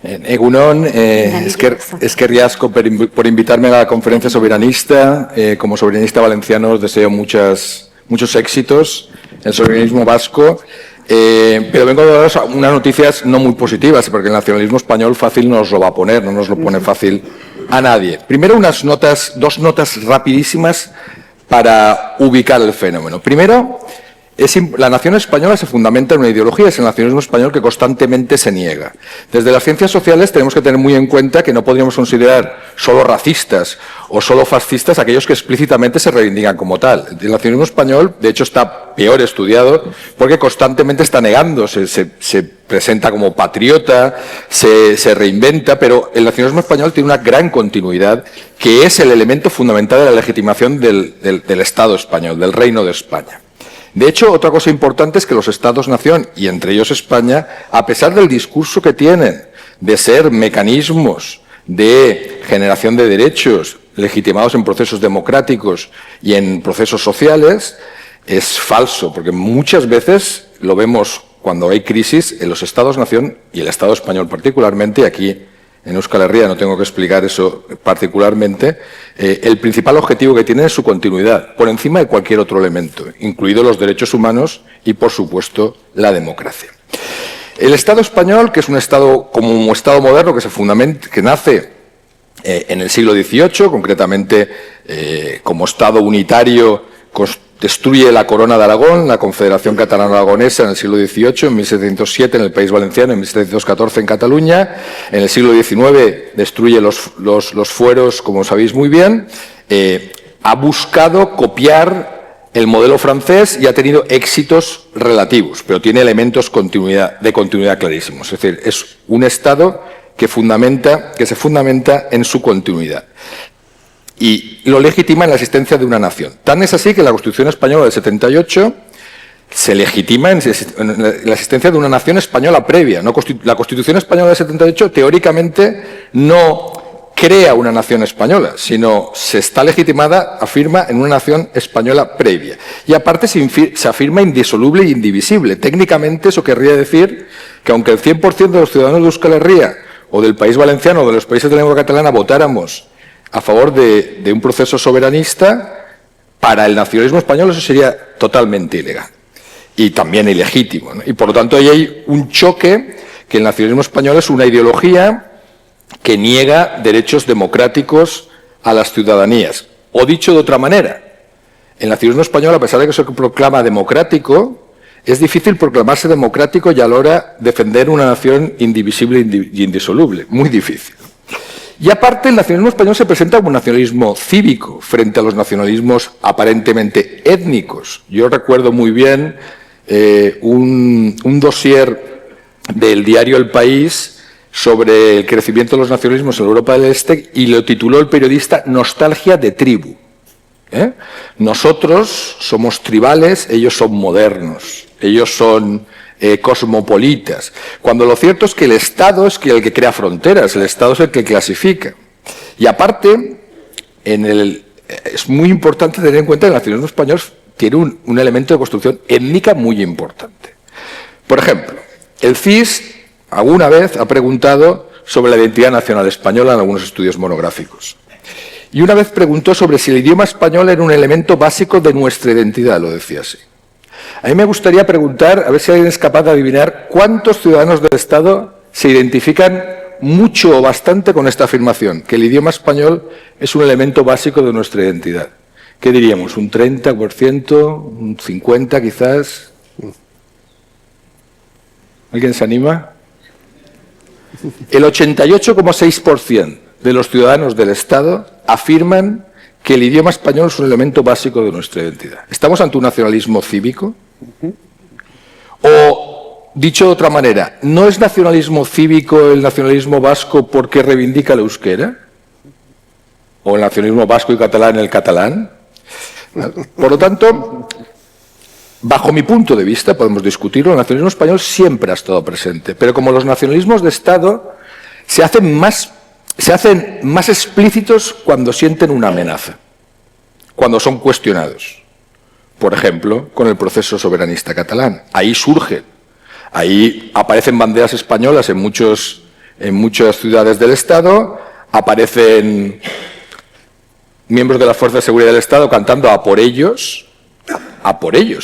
Egunon, eskerrik asko por invitarme a la conferencia soberanista. Como soberanista valenciano os deseo muchos éxitos en el soberanismo vasco, pero vengo a daros unas noticias no muy positivas, porque el nacionalismo español fácil no nos lo va a poner, no nos lo pone fácil a nadie. Primero dos notas rapidísimas para ubicar el fenómeno. Primero, la nación española se fundamenta en una ideología, es el nacionalismo español que constantemente se niega. Desde las ciencias sociales tenemos que tener muy en cuenta que no podríamos considerar solo racistas o solo fascistas aquellos que explícitamente se reivindican como tal. El nacionalismo español, de hecho, está peor estudiado porque constantemente está negando, se presenta como patriota, se reinventa, pero el nacionalismo español tiene una gran continuidad que es el elemento fundamental de la legitimación del Estado español, del Reino de España. De hecho, otra cosa importante es que los Estados-nación, y entre ellos España, a pesar del discurso que tienen de ser mecanismos de generación de derechos legitimados en procesos democráticos y en procesos sociales, es falso, porque muchas veces lo vemos cuando hay crisis en los Estados-nación y el Estado español particularmente, y aquí en Euskal Herria no tengo que explicar eso particularmente, el principal objetivo que tiene es su continuidad, por encima de cualquier otro elemento, incluidos los derechos humanos y, por supuesto, la democracia. El Estado español, que es un Estado como un Estado moderno que nace en el siglo XVIII, concretamente como Estado unitario, destruye la Corona de Aragón, la Confederación Catalano-Aragonesa en el siglo XVIII, en 1707 en el País Valenciano, en 1714 en Cataluña. En el siglo XIX destruye los fueros, como sabéis muy bien. Ha buscado copiar el modelo francés y ha tenido éxitos relativos, pero tiene elementos de continuidad clarísimos. Es decir, es un Estado que se fundamenta en su continuidad. Y lo legitima en la existencia de una nación. Tan es así que la Constitución Española del 78 se legitima en la existencia de una nación española previa. La Constitución Española del 78 teóricamente no crea una nación española, sino se está legitimada, afirma, en una nación española previa. Y aparte se afirma indisoluble e indivisible. Técnicamente eso querría decir que aunque el 100% de los ciudadanos de Euskal Herria o del País Valenciano o de los países de lengua catalana votáramos a favor de un proceso soberanista, para el nacionalismo español eso sería totalmente ilegal y también ilegítimo, ¿no? Y por lo tanto ahí hay un choque, que el nacionalismo español es una ideología que niega derechos democráticos a las ciudadanías. O dicho de otra manera, el nacionalismo español, a pesar de que se proclama democrático, es difícil proclamarse democrático y a la hora defender una nación indivisible y indisoluble. Muy difícil. Y aparte, el nacionalismo español se presenta como un nacionalismo cívico frente a los nacionalismos aparentemente étnicos. Yo recuerdo muy bien un dossier del diario El País sobre el crecimiento de los nacionalismos en Europa del Este y lo tituló el periodista Nostalgia de tribu. Nosotros somos tribales, ellos son modernos, ellos son cosmopolitas, cuando lo cierto es que el Estado es el que crea fronteras, el Estado es el que clasifica. Y aparte, es muy importante tener en cuenta que el nacionalismo español tiene un elemento de construcción étnica muy importante. Por ejemplo, el CIS alguna vez ha preguntado sobre la identidad nacional española en algunos estudios monográficos. Y una vez preguntó sobre si el idioma español era un elemento básico de nuestra identidad, lo decía así. A mí me gustaría preguntar, a ver si alguien es capaz de adivinar, cuántos ciudadanos del Estado se identifican mucho o bastante con esta afirmación, que el idioma español es un elemento básico de nuestra identidad. ¿Qué diríamos? ¿Un 30%? ¿Un 50% quizás? ¿Alguien se anima? El 88,6% de los ciudadanos del Estado afirman que el idioma español es un elemento básico de nuestra identidad. ¿Estamos ante un nacionalismo cívico? O, dicho de otra manera, ¿no es nacionalismo cívico el nacionalismo vasco porque reivindica el euskera? ¿O el nacionalismo vasco y catalán el catalán? Por lo tanto, bajo mi punto de vista, podemos discutirlo, el nacionalismo español siempre ha estado presente, pero como los nacionalismos de Estado se hacen más explícitos cuando sienten una amenaza, cuando son cuestionados. Por ejemplo, con el proceso soberanista catalán. Ahí surge, ahí aparecen banderas españolas en muchas ciudades del Estado, aparecen miembros de las fuerzas de seguridad del Estado cantando a por ellos.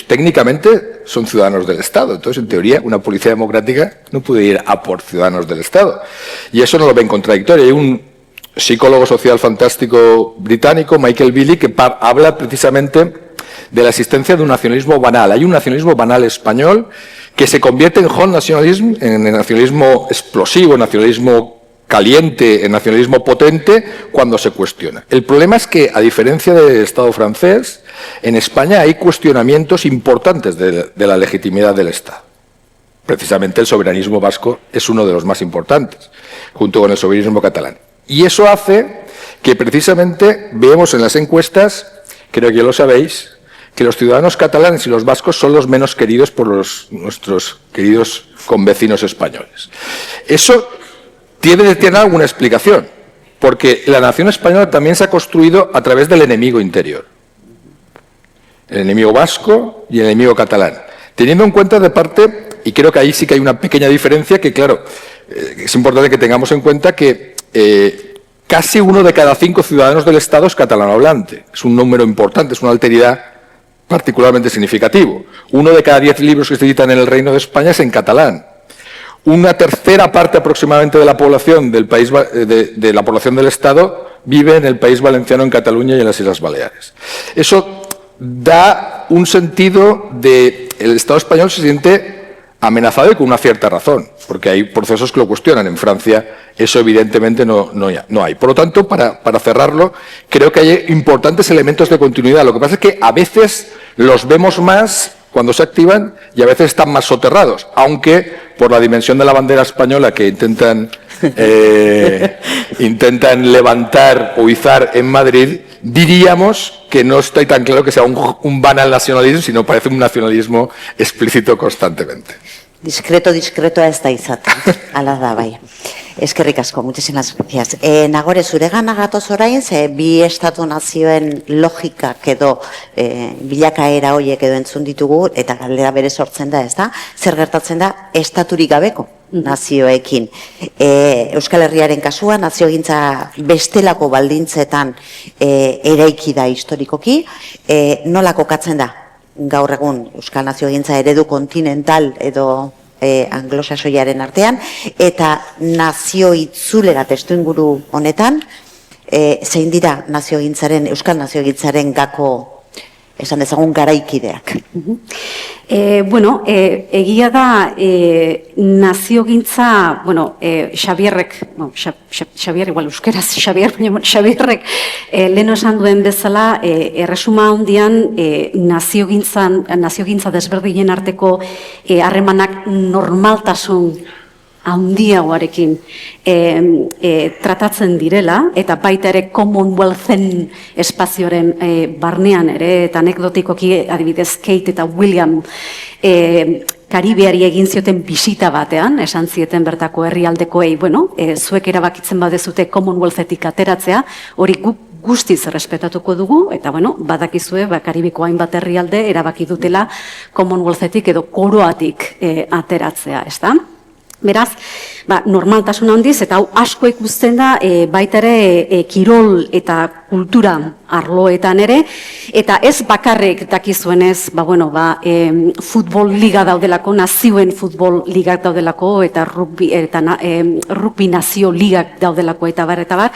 Técnicamente son ciudadanos del Estado. Entonces, en teoría, una policía democrática no puede ir a por ciudadanos del Estado. Y eso no lo ven contradictorio. Hay un psicólogo social fantástico británico, Michael Billy, que habla precisamente de la existencia de un nacionalismo banal. Hay un nacionalismo banal español que se convierte en hot nationalism, en el nacionalismo explosivo, en nacionalismo caliente, en nacionalismo potente, cuando se cuestiona. El problema es que, a diferencia del Estado francés, en España hay cuestionamientos importantes de la legitimidad del Estado. Precisamente el soberanismo vasco es uno de los más importantes, junto con el soberanismo catalán. Y eso hace que precisamente veamos en las encuestas, creo que ya lo sabéis, que los ciudadanos catalanes y los vascos son los menos queridos por nuestros queridos convecinos españoles. Eso tiene alguna explicación, porque la nación española también se ha construido a través del enemigo interior. El enemigo vasco y el enemigo catalán. Teniendo en cuenta de parte, y creo que ahí sí que hay una pequeña diferencia, que claro, es importante que tengamos en cuenta que casi 1 de cada 5 ciudadanos del Estado es catalanohablante. Es un número importante, es una alteridad particularmente significativo. 1 de cada 10 libros que se editan en el Reino de España es en catalán. Una tercera parte aproximadamente de la población del país, de la población del Estado vive en el País Valenciano, en Cataluña y en las Islas Baleares. Eso da un sentido de el Estado español se siente amenazado y con una cierta razón, porque hay procesos que lo cuestionan. En Francia eso evidentemente no hay. Por lo tanto, para cerrarlo, creo que hay importantes elementos de continuidad. Lo que pasa es que a veces los vemos más cuando se activan y a veces están más soterrados, aunque por la dimensión de la bandera española que intentan levantar o izar en Madrid, diríamos que no está tan claro que sea un banal nacionalismo, sino parece un nacionalismo explícito constantemente. Discreto ez da izaten, ala da bai. Eskerrik asko, muchísimas gracias. Nagore, zuregana gatoz orain, ze bi estatu nazioen logikak edo bilakaera horiek edo entzun ditugu, eta galdera bere sortzen da, ez da? Zer gertatzen da estaturik gabeko nazioekin. Euskal Herriaren kasua, naziogintza bestelako baldintzetan eraiki da historikoki, nola kokatzen da? Gaur egun Euskal Naziogintza eredu kontinental edo anglosaxoiaren artean, eta nazio itzulera testuinguru honetan, zein dira Euskal Naziogintzaren gako, esan dezagun, garaikideak? Egia da naziogintza, Xabier, igual euskeraz, Xabierrek lehen esan duen bezala, erresuma hondian naziogintza desberdinen arteko harremanak normaltasun handiagoarekin tratatzen direla, eta baita ere Commonwealthen espazioaren barnean ere, eta anekdotikoki adibidez Kate eta William Karibeari egin zioten bisita batean, esan zieten bertako herrialdekoei, zuek erabakitzen badezute Commonwealthetik ateratzea, hori guk guztiz errespetatuko dugu, eta badakizue, Karibiko hainbat herrialde erabaki dutela Commonwealthetik edo koroatik ateratzea, ez da? Beraz, normaltasun handiz, eta hau asko ikusten da baita ere kirol eta kultura arloetan ere, eta ez bakarrik dakizuenez, futbol liga daudelako, nazioen futbol ligak daudelako, eta rugby nazio ligak daudelako, eta bar,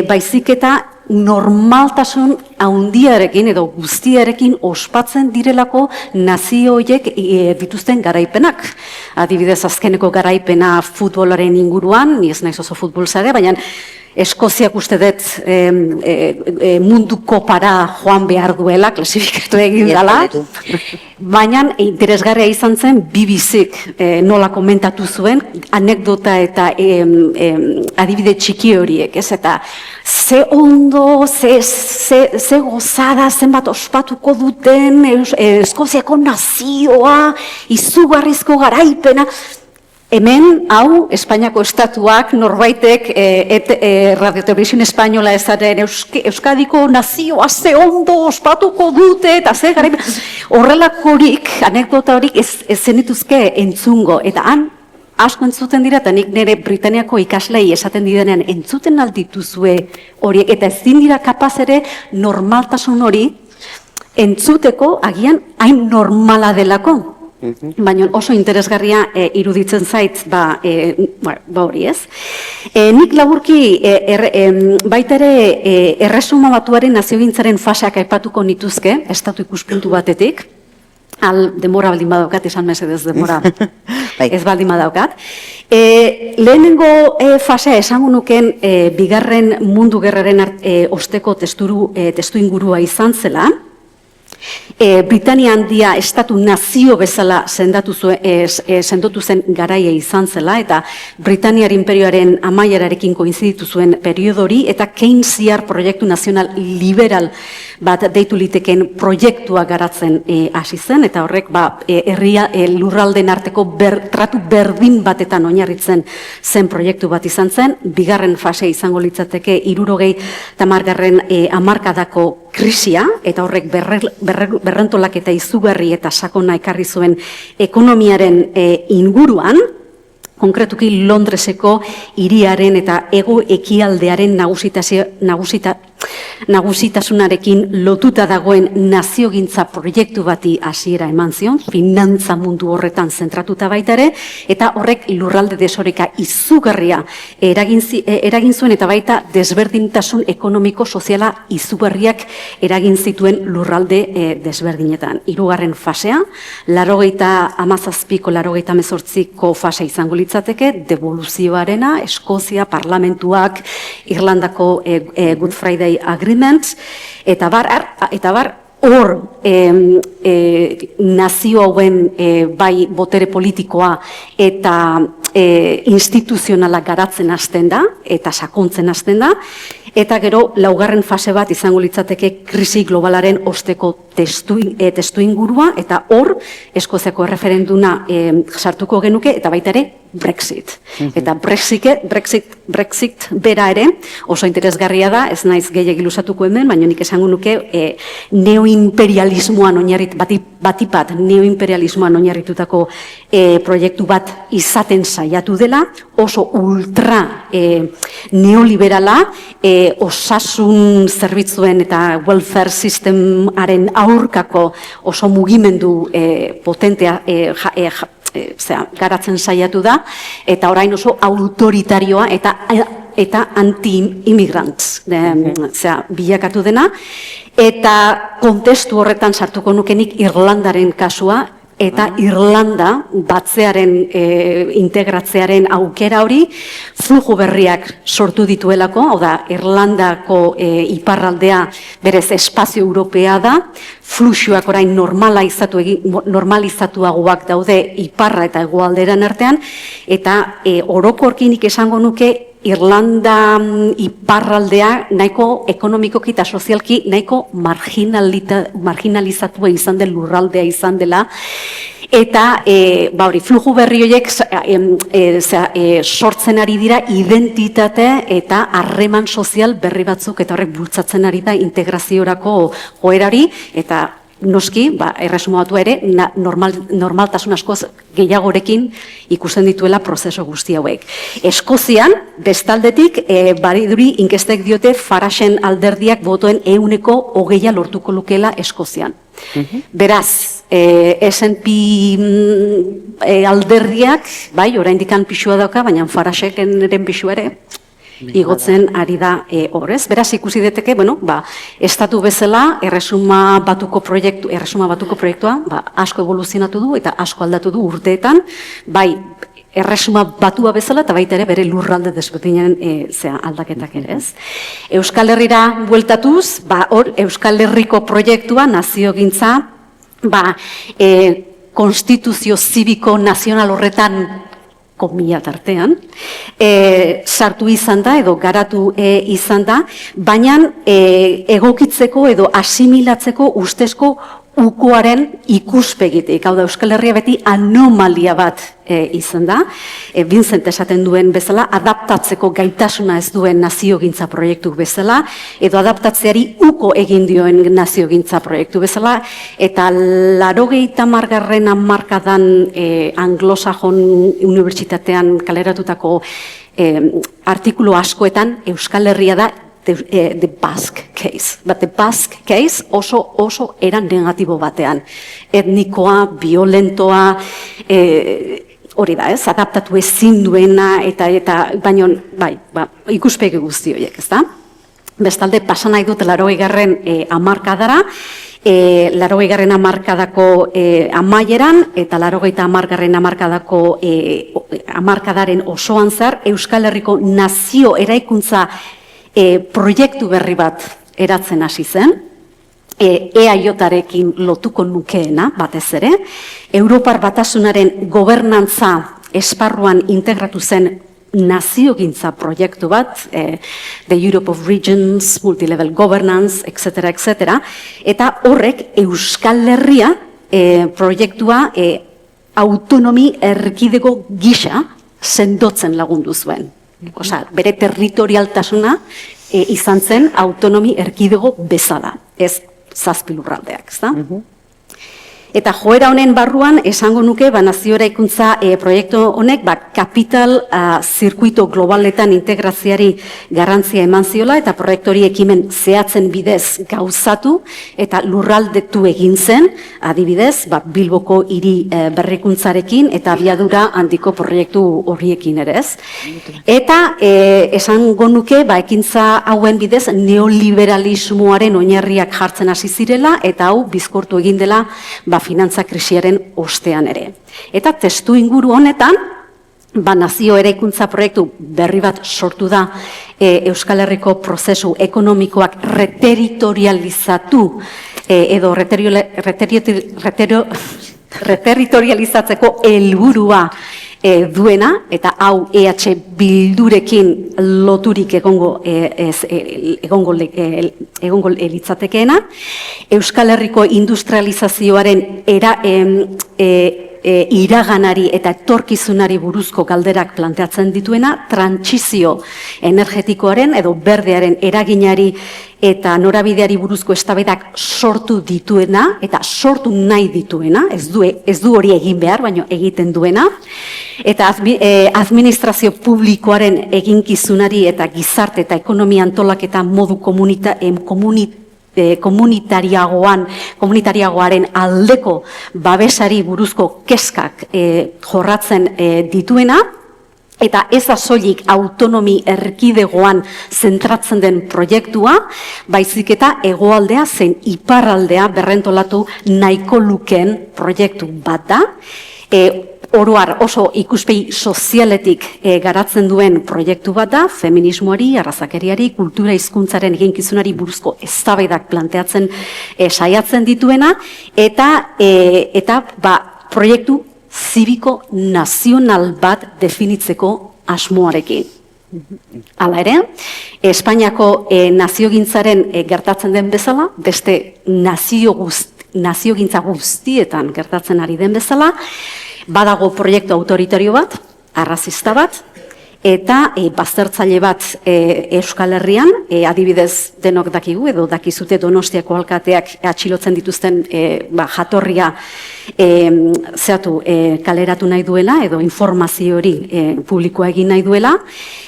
baizik eta normaltasun handiarekin edo guztiarekin ospatzen direlako nazio horiek dituzten garaipenak. Adibidez, azkeneko garaipena futbolaren inguruan, ni ez naiz oso futbolzale, baina Eskoziak uste dut munduko para joan behar duela, klasifikatu egin dela, baina interesgarria izan zen BBCk nola komentatu zuen, anekdota eta adibide txiki horiek, ez? Eta ze ondo, ze gozada, zenbat ospatuko duten Eskoziako nazioa, izugarrizko garaipena. Hemen, hau, Espainiako estatuak, norbaitek, Radio Televisión Española ezaren Euskadiko nazioa ze ondo ospatuko dute, eta ze garaipen. Horrelakorik, anekdota horik ez zenituzke entzungo, eta han, asko entzuten dira, eta nik nire Britaniako ikaslei esaten didenean entzuten aldituzue horiek, eta ezin dira kapaz ere normaltasun hori entzuteko agian hain normala delako. Baina oso interesgarria iruditzen zait hori ez. Nik laburki baita ere Erresuma Batuaren naziogintzaren faseak aipatuko nituzke, estatu ikuspuntu batetik, demora baldin badaukat, esan mesedez demora ez baldin badaukat. Lehenengo fasea esango nuken bigarren mundu gerraren osteko testu ingurua izan zela, Britania Handia estatu nazio bezala sendotu zen garaia izan zela, eta Britaniar imperioaren amaierarekin koinziditu zuen periodori, eta Keynesiar proiektu nazional liberal bat deitu liteken proiektua garatzen hasi zen, eta horrek lurralden arteko tratu berdin batetan oinarritzen zen proiektu bat izan zen. Bigarren fase izango litzateke 70. hamarkadako krisia, eta horrek berrentolak eta izugarri eta sakona ekarri zuen ekonomiaren inguruan, konkretuki Londreseko hiriaren eta hego ekialdearen nagusitasunarekin lotuta dagoen naziogintza proiektu bati hasiera eman zion, finantza mundu horretan zentratuta baita ere, eta horrek lurralde desoreka izugarria eragin zuen, eta baita desberdintasun ekonomiko soziala izugarriak eragin zituen lurralde desberdinetan. Hirugarren fasea, 87ko 88ko fase izango litzateke, devoluzioarena, Eskozia, parlamentuak, Irlandako Good Friday Agreement, eta bar, hor nazio hauen bai botere politikoa eta instituzionala garatzen hasten da, eta sakontzen hasten da, eta gero laugarren fase bat izango litzateke krisi globalaren osteko testu ingurua, eta hor Eskoziako erreferenduna sartuko genuke, eta baita ere Brexit. Eta Brexit bera ere oso interesgarria da, ez naiz gehiegi luzatuko hemen, baina nik esango nuke neoimperialismoan batipat neoimperialismoan oinarritutako proiektu bat izaten saiatu dela, oso ultra neoliberala, osasun zerbitzuen eta welfare systemaren aurkako oso mugimendu potentea garatzen saiatu da, eta orain oso autoritarioa eta anti-immigrants bilakatu dena, eta kontestu horretan sartuko nukenik Irlandaren kasua, eta Irlanda batzearen integratzearen aukera hori flujo berriak sortu dituelako, hau da, Irlandako iparraldea berez espazio europea da, fluxuak orain normalizatuagoak daude iparra eta hegoalderan artean, eta orokorkinik esango nuke Irlanda iparraldea nahiko ekonomikoki eta sozialki nahiko marginalizatua izan den lurraldea izan dela, eta fluju berri horiek sortzen ari dira identitate eta harreman sozial berri batzuk, eta horrek bultzatzen ari da integraziorako joerari, eta noski, Erresuma Batua ere normaltasun askoz gehiagorekin ikusten dituela prozeso guzti hauek. Eskozian, bestaldetik, bariduri inkestek diote Faragen alderdiak botoen 20% lortuko lukela Eskozian. Beraz, SNP alderdiak, oraindik pixua dauka, baina Faragenen pixua ere, igotzen ari da horrez. Beraz, ikusi deteke, estatu bezala, Erresuma Batuko proiektua asko evoluzionatu du eta asko aldatu du urteetan, bai erresuma batua bezala, eta baita ere bere lurralde desberdinen aldaketak ere, ez? Euskal Herrira bueltatuz, hor Euskal Herriko proiektua, naziogintza, konstituzio zibiko nazional horretan, komila tartean, sartu izan da edo garatu izan da, baina egokitzeko edo asimilatzeko ustezko ukoaren ikuspegitik. Hau da, Euskal Herria beti anomalia bat izan da. Vincent esaten duen bezala, adaptatzeko gaitasuna ez duen naziogintza proiektu bezala, edo adaptatzeari uko egin dioen naziogintza proiektu bezala, eta 80. hamarkadan anglosajon unibertsitatean kaleratutako artikulu askoetan Euskal Herria da the Basque case. But the Basque case oso era negatibo batean. Etnikoa, violentoa, hori da, ez? Adaptatu ezin duena, eta baino, ikuspegi guzti horiek, ez da? Bestalde, pasa nahi dut 80. hamarkadara, 80. hamarkadako amaieran, eta 80. hamarkadako hamarkadaren osoan zer, Euskal Herriko nazio eraikuntza proiektu berri bat eratzen hasi zen, EAJ-arekin lotuko nukeena, batez ere, Europar Batasunaren gobernantza esparruan integratu zen naziogintza proiektu bat, the Europe of Regions, Multilevel Governance, etc., eta horrek Euskal Herria proiektua autonomi erkidego gisa sendotzen lagundu zuen. Osa, bere territorialtasuna izan zen autonomi erkidego bezala, ez 7 lurraldeak, ezta? Eta joera honen barruan, esango nuke, nazio eraikuntza proiektu honek, kapital zirkuito globaletan integrazioari garrantzia eman ziola, eta proiektu hori ekimen zehatzen bidez gauzatu, eta lurraldetu egin zen, adibidez, Bilboko hiri berrikuntzarekin, eta abiadura handiko proiektu horiekin ere, ez. Eta esango nuke, ekintza hauen bidez, neoliberalismoaren oinarriak jartzen hasi zirela, eta hau bizkortu egin dela, finantza krisiaren ostean ere. Eta testu inguru honetan, nazio eraikuntza proiektu berri bat sortu da Euskal Herriko prozesu ekonomikoak reterritorializatu edo reterritorializatzeko helburua duena, eta hau EH Bildurekin loturik egongo elitzatekeena, Euskal Herriko industrializazioaren iraganari eta etorkizunari buruzko galderak planteatzen dituena, trantsizio energetikoaren edo berdearen eraginari eta norabideari buruzko eztabaidak sortu dituena eta sortu nahi dituena, ez du hori egin behar, baina egiten duena, eta administrazio publikoaren eginkizunari eta gizarte eta ekonomia antolaketa modu komunitariagoaren aldeko babesari buruzko kezkak jorratzen dituena, eta ez da soilik autonomi erkidegoan zentratzen den proiektua, baizik eta hegoaldea zein iparraldea berrentolatu nahiko lukeen proiektu bat da. Oroar oso ikuspegi sozialetik garatzen duen proiektu bat da, feminismoari, arrazakeriari, kultura hizkuntzaren eginkizunari buruzko eztabaidak planteatzen saiatzen dituena, eta proiektu zibiko nazional bat definitzeko asmoarekin. Hala ere, Espainiako naziogintzaren gertatzen den bezala, beste naziogintza guztietan gertatzen ari den bezala, badago proiektu autoritario bat, arrazista bat, eta baztertzaile bat Euskal Herrian, adibidez denok dakigu, edo dakizute Donostiako alkateak atxilotzen dituzten jatorria kaleratu nahi duela, edo informazio hori publikoa egin nahi duela,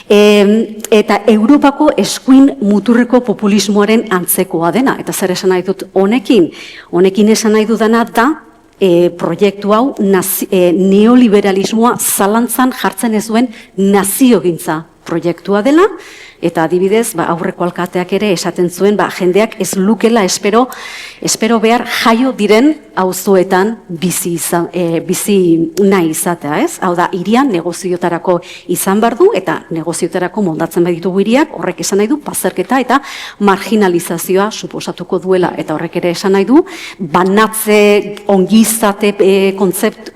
eta Europako eskuin muturreko populismoaren antzekoa dena, eta zer esan nahi dut honekin esan nahi dudana da, proiektu hau neoliberalismoa zalantzan jartzen ez duen naziogintza proiektua dela, eta adibidez, aurreko alkateak ere esaten zuen, jendeak ez lukela espero behar jaio diren auzoetan bizi nahi izatea, ez? Hau da, hirian negoziotarako izan behar du, eta negoziotarako moldatzen baditugu hiriak, horrek esan nahi du, bazterketa eta marginalizazioa suposatuko duela, eta horrek ere esan nahi du, banatze ongizate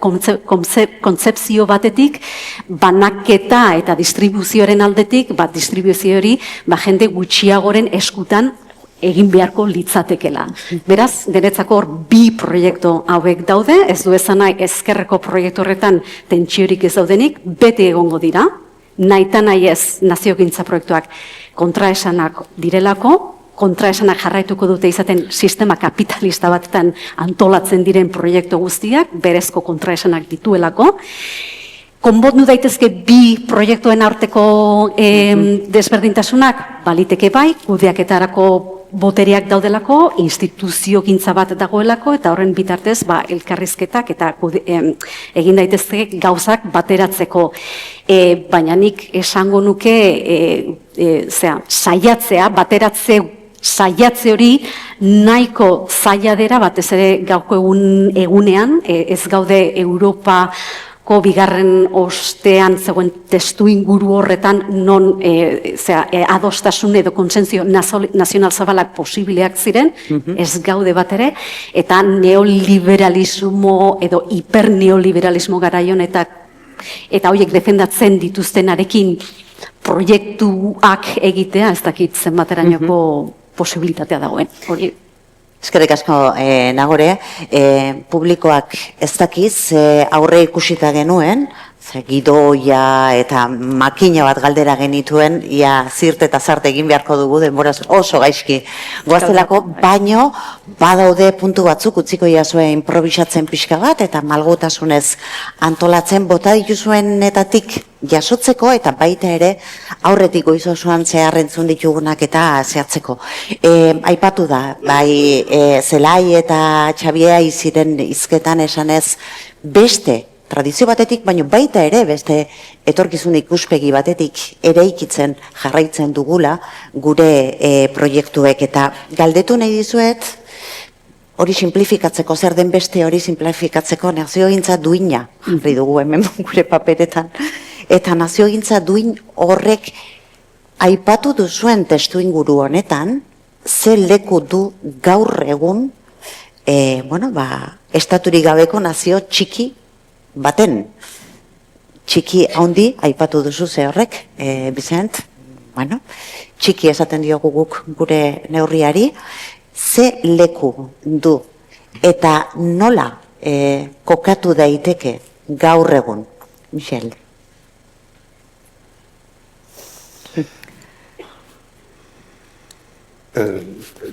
kontzepzio batetik, banaketa eta distribuzioaren aldetik, distribuzio hori, jende gutxiagoren eskutan egin beharko litzatekela. Beraz, denetzako hor bi proiektu hauek daude, ez du esan nahi ezkerreko proiektu horretan tentsiorik ez daudenik, bete egongo dira, nahita nahi ez naziogintza proiektuak kontraesanak direlako, kontraesanak jarraituko dute izaten sistema kapitalista batetan antolatzen diren proiektu guztiak, berezko kontraesanak dituelako. Konbondu daitezke bi proiektuen arteko desberdintasunak, baliteke bai, kudeaketarako botereak daudelako, instituziogintza bat dagoelako, eta horren bitartez elkarrizketak eta egin daitezke gauzak bateratzeko. Baina nik esango nuke saiatzea, saiatze hori nahiko zaila dela, batez ere gauko egunean, ez gaude Europako bigarren ostean zegoen testu inguru horretan non adostasun edo konsentzio nazional zabalak posibileak ziren, ez gaude bat ere, eta neoliberalismo edo hiperneoliberalismo garaion eta horiek defendatzen dituztenarekin proiektuak egitea, ez dakit zenbaterainoko posibilitatea dagoen. Eskerrik asko, Nagore, publikoak ez dakiz, aurre ikusita genuen, gidoia eta makina bat galdera genituen, ia zirt eta zart egin beharko dugu, denboraz oso gaizki goazelako, baino badaude puntu batzuk utziko jasue improvisatzen pixka bat, eta malgutasunez antolatzen bota dituzuenetatik jasotzeko, eta baita ere aurretik goiz osoan zeharrentzun ditugunak eta zehatzeko. Aipatu da, bai Zelai eta Xabiea iziren hizketan esanez beste tradizio batetik, baina baita ere beste etorkizun ikuspegi batetik eraikitzen jarraitzen dugula gure proiektuek, eta galdetu nahi dizuet hori simplifikatzeko, zer den beste hori simplifikatzeko naziogintza duina jarri dugu hemen gure paperetan, eta naziogintza duin horrek aipatu duzuen testu inguru honetan ze leku du gaur egun estaturik gabeko nazio txiki baten. Txiki handi aipatu duzu ze horrek, Bizent, txiki esaten diogu guk gure neurriari, ze leku du eta nola kokatu daiteke gaur egun, Michel?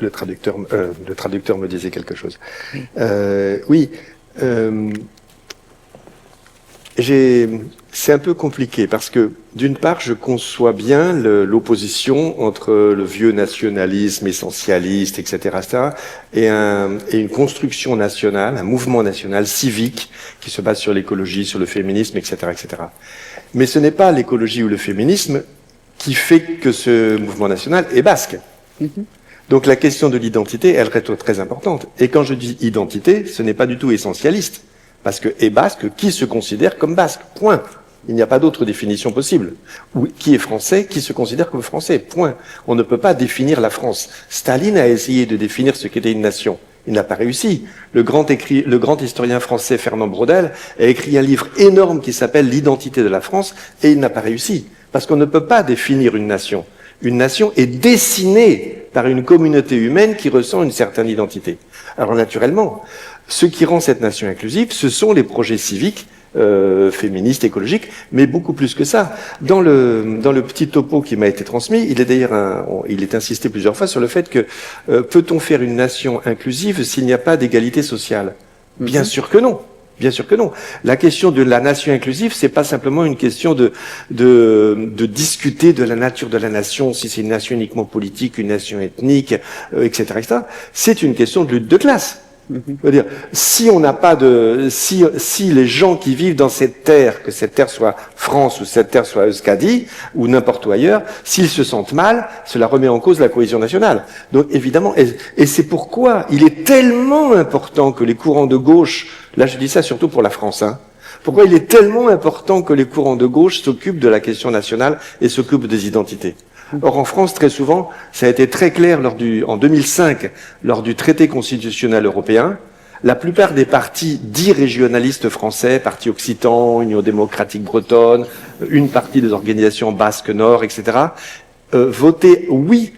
Le traducteur me disait quelque chose. Oui, c'est un peu compliqué parce que, d'une part, je conçois bien l'opposition entre le vieux nationalisme essentialiste, etc., et une construction nationale, un mouvement national civique qui se base sur l'écologie, sur le féminisme, etc., etc. Mais ce n'est pas l'écologie ou le féminisme qui fait que ce mouvement national est basque. Donc la question de l'identité, elle reste très importante. Et quand je dis identité, ce n'est pas du tout essentialiste. Parce que est basque, qui se considère comme basque, point. Il n'y a pas d'autre définition possible. Ou qui est français, qui se considère comme français, point. On ne peut pas définir la France. Staline a essayé de définir ce qu'était une nation. Il n'a pas réussi. Le grand historien français Fernand Braudel a écrit un livre énorme qui s'appelle L'identité de la France, et il n'a pas réussi. Parce qu'on ne peut pas définir une nation. Une nation est dessinée par une communauté humaine qui ressent une certaine identité. Alors naturellement, ce qui rend cette nation inclusive, ce sont les projets civiques, féministes, écologiques, mais beaucoup plus que ça. Dans le petit topo qui m'a été transmis, il est insisté plusieurs fois sur le fait que peut-on faire une nation inclusive s'il n'y a pas d'égalité sociale? Bien sûr que non. Bien sûr que non. La question de la nation inclusive, c'est pas simplement une question de discuter de la nature de la nation, si c'est une nation uniquement politique, une nation ethnique, etc., etc. C'est une question de lutte de classe. Je veux dire, si on n'a pas de, si les gens qui vivent dans cette terre, que cette terre soit France ou cette terre soit Euskadi ou n'importe où ailleurs, s'ils se sentent mal, cela remet en cause la cohésion nationale. Donc évidemment, et c'est pourquoi il est tellement important que les courants de gauche, là je dis ça surtout pour la France, hein, pourquoi il est tellement important que les courants de gauche s'occupent de la question nationale et s'occupent des identités. Or, en France, très souvent, ça a été très clair en 2005, lors du traité constitutionnel européen, la plupart des partis dits régionalistes français, Parti occitan, Union démocratique bretonne, une partie des organisations basques nord, etc., votaient oui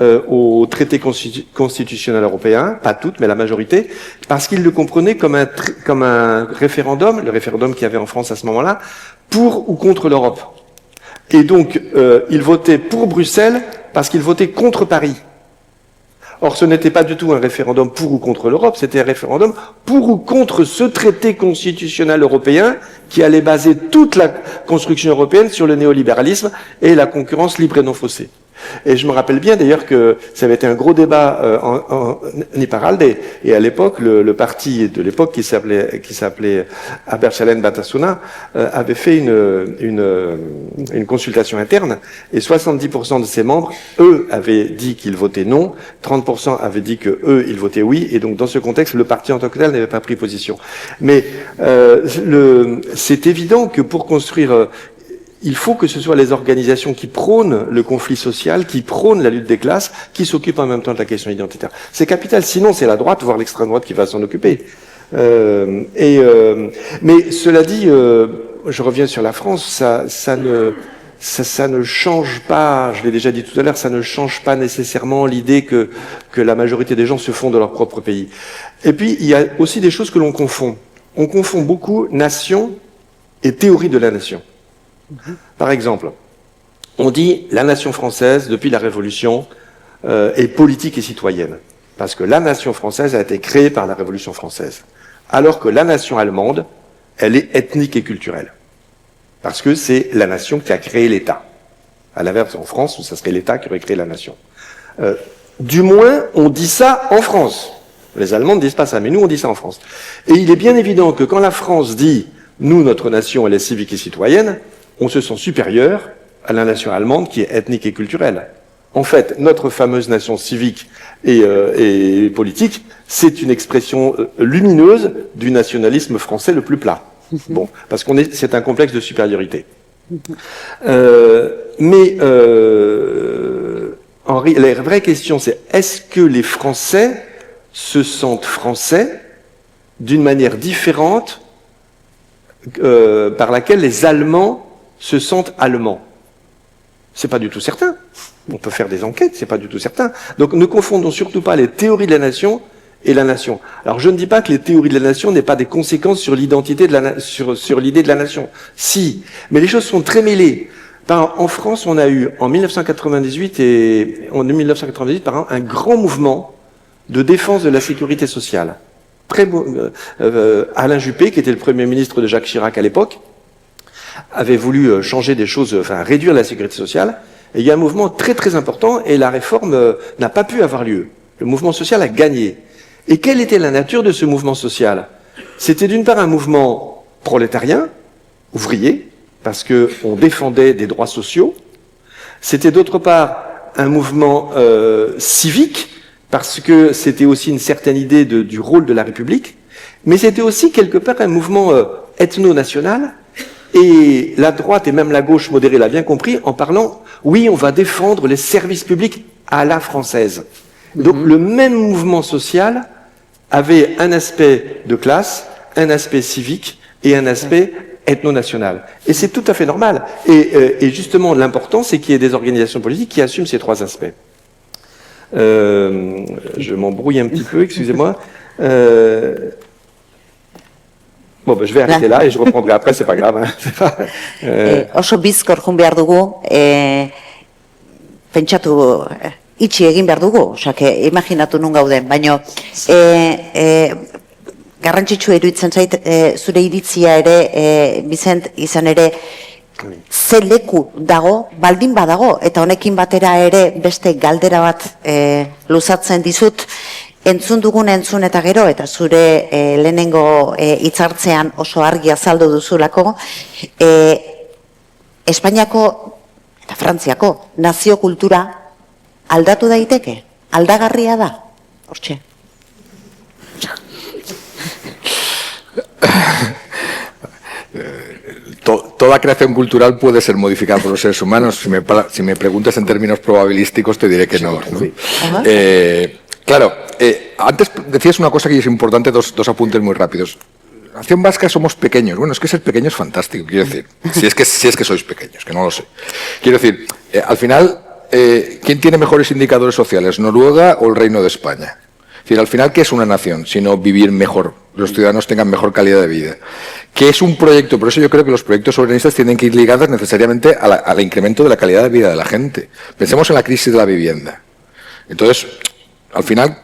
au traité constitutionnel européen, pas toutes, mais la majorité, parce qu'ils le comprenaient comme un référendum, le référendum qu'il y avait en France à ce moment-là, pour ou contre l'Europe. Et donc, ils votaient pour Bruxelles parce qu'ils votaient contre Paris. Or, ce n'était pas du tout un référendum pour ou contre l'Europe, c'était un référendum pour ou contre ce traité constitutionnel européen qui allait baser toute la construction européenne sur le néolibéralisme et la concurrence libre et non faussée. Et je me rappelle bien d'ailleurs que ça avait été un gros débat en Iparralde, et à l'époque, le parti de l'époque qui s'appelait Abertzalean Batasuna avait fait une consultation interne, et 70% de ses membres, eux, avaient dit qu'ils votaient non, 30% avaient dit que eux, ils votaient oui, et donc dans ce contexte, le parti en tant que tel n'avait pas pris position. Mais c'est évident que pour construire il faut que ce soit les organisations qui prônent le conflit social, qui prônent la lutte des classes, qui s'occupent en même temps de la question identitaire. C'est capital, sinon c'est la droite, voire l'extrême droite qui va s'en occuper. Mais cela dit, je reviens sur la France, ça ne change pas, je l'ai déjà dit tout à l'heure, ça ne change pas nécessairement l'idée que la majorité des gens se font de leur propre pays. Et puis, il y a aussi des choses que l'on confond. On confond beaucoup nation et théorie de la nation. Par exemple, on dit la nation française, depuis la Révolution, est politique et citoyenne. Parce que la nation française a été créée par la Révolution française. Alors que la nation allemande, elle est ethnique et culturelle. Parce que c'est la nation qui a créé l'État. À l'inverse, en France, où ça serait l'État qui aurait créé la nation. Du moins, on dit ça en France. Les Allemands ne disent pas ça, mais nous, on dit ça en France. Et il est bien évident que quand la France dit « nous, notre nation, elle est civique et citoyenne », on se sent supérieur à la nation allemande qui est ethnique et culturelle. En fait, notre fameuse nation civique et politique, c'est une expression lumineuse du nationalisme français le plus plat. Bon, parce c'est un complexe de supériorité. Mais la vraie question, c'est est-ce que les Français se sentent français d'une manière différente par laquelle les Allemands se sentent allemands? C'est pas du tout certain. On peut faire des enquêtes, c'est pas du tout certain. Donc ne confondons surtout pas les théories de la nation et la nation. Alors je ne dis pas que les théories de la nation n'aient pas des conséquences sur l'identité de sur l'idée de la nation. Si, mais les choses sont très mêlées. En France, on a eu en 1998 un grand mouvement de défense de la sécurité sociale. Alain Juppé, qui était le Premier ministre de Jacques Chirac à l'époque, avait voulu changer des choses, enfin réduire la sécurité sociale, et il y a un mouvement très très important, et la réforme n'a pas pu avoir lieu. Le mouvement social a gagné. Et quelle était la nature de ce mouvement social? C'était d'une part un mouvement prolétarien, ouvrier, parce qu'on défendait des droits sociaux. C'était d'autre part un mouvement civique, parce que c'était aussi une certaine idée du rôle de la République, mais c'était aussi quelque part un mouvement ethno-national. Et la droite et même la gauche modérée l'a bien compris en parlant, oui, on va défendre les services publics à la française. Donc le même mouvement social avait un aspect de classe, un aspect civique et un aspect ethno-national. Et c'est tout à fait normal. Et justement, l'important, c'est qu'il y ait des organisations politiques qui assument ces trois aspects. Je m'embrouille un petit peu, excusez-moi. Bon, ben, je vais arrêter là et je reprendrai après, c'est pas grave. Hein. Oso bizkor joan behar dugu, pentsatu, itxi egin behar dugu, osake, imaginatu nun gauden, baina garrantzitsua iruditzen zait, zure iritzia ere, Bizent, izan ere, ze leku dago, baldin badago, eta honekin batera ere beste galdera bat luzatzen dizut, entzun dugun entzun eta gero, eta zure lehenengo hitzartzean oso argi azaldu duzulako, Espainiako eta Frantziako nazio kultura aldatu daiteke? Aldagarria da? Hortxe. Toda creación cultural puede ser modificada por los seres humanos. Si me preguntas en términos probabilísticos, te diré que no. ¿No? Claro, antes decías una cosa que es importante, dos apuntes muy rápidos. Nación Vasca somos pequeños. Bueno, es que ser pequeño es fantástico, quiero decir. Si es que sois pequeños, que no lo sé. Quiero decir, al final, ¿quién tiene mejores indicadores sociales, Noruega o el Reino de España? Es decir, al final, ¿qué es una nación? Sino vivir mejor, los ciudadanos tengan mejor calidad de vida. ¿Qué es un proyecto? Por eso yo creo que los proyectos soberanistas tienen que ir ligados necesariamente al incremento de la calidad de vida de la gente. Pensemos en la crisis de la vivienda. Entonces, al final,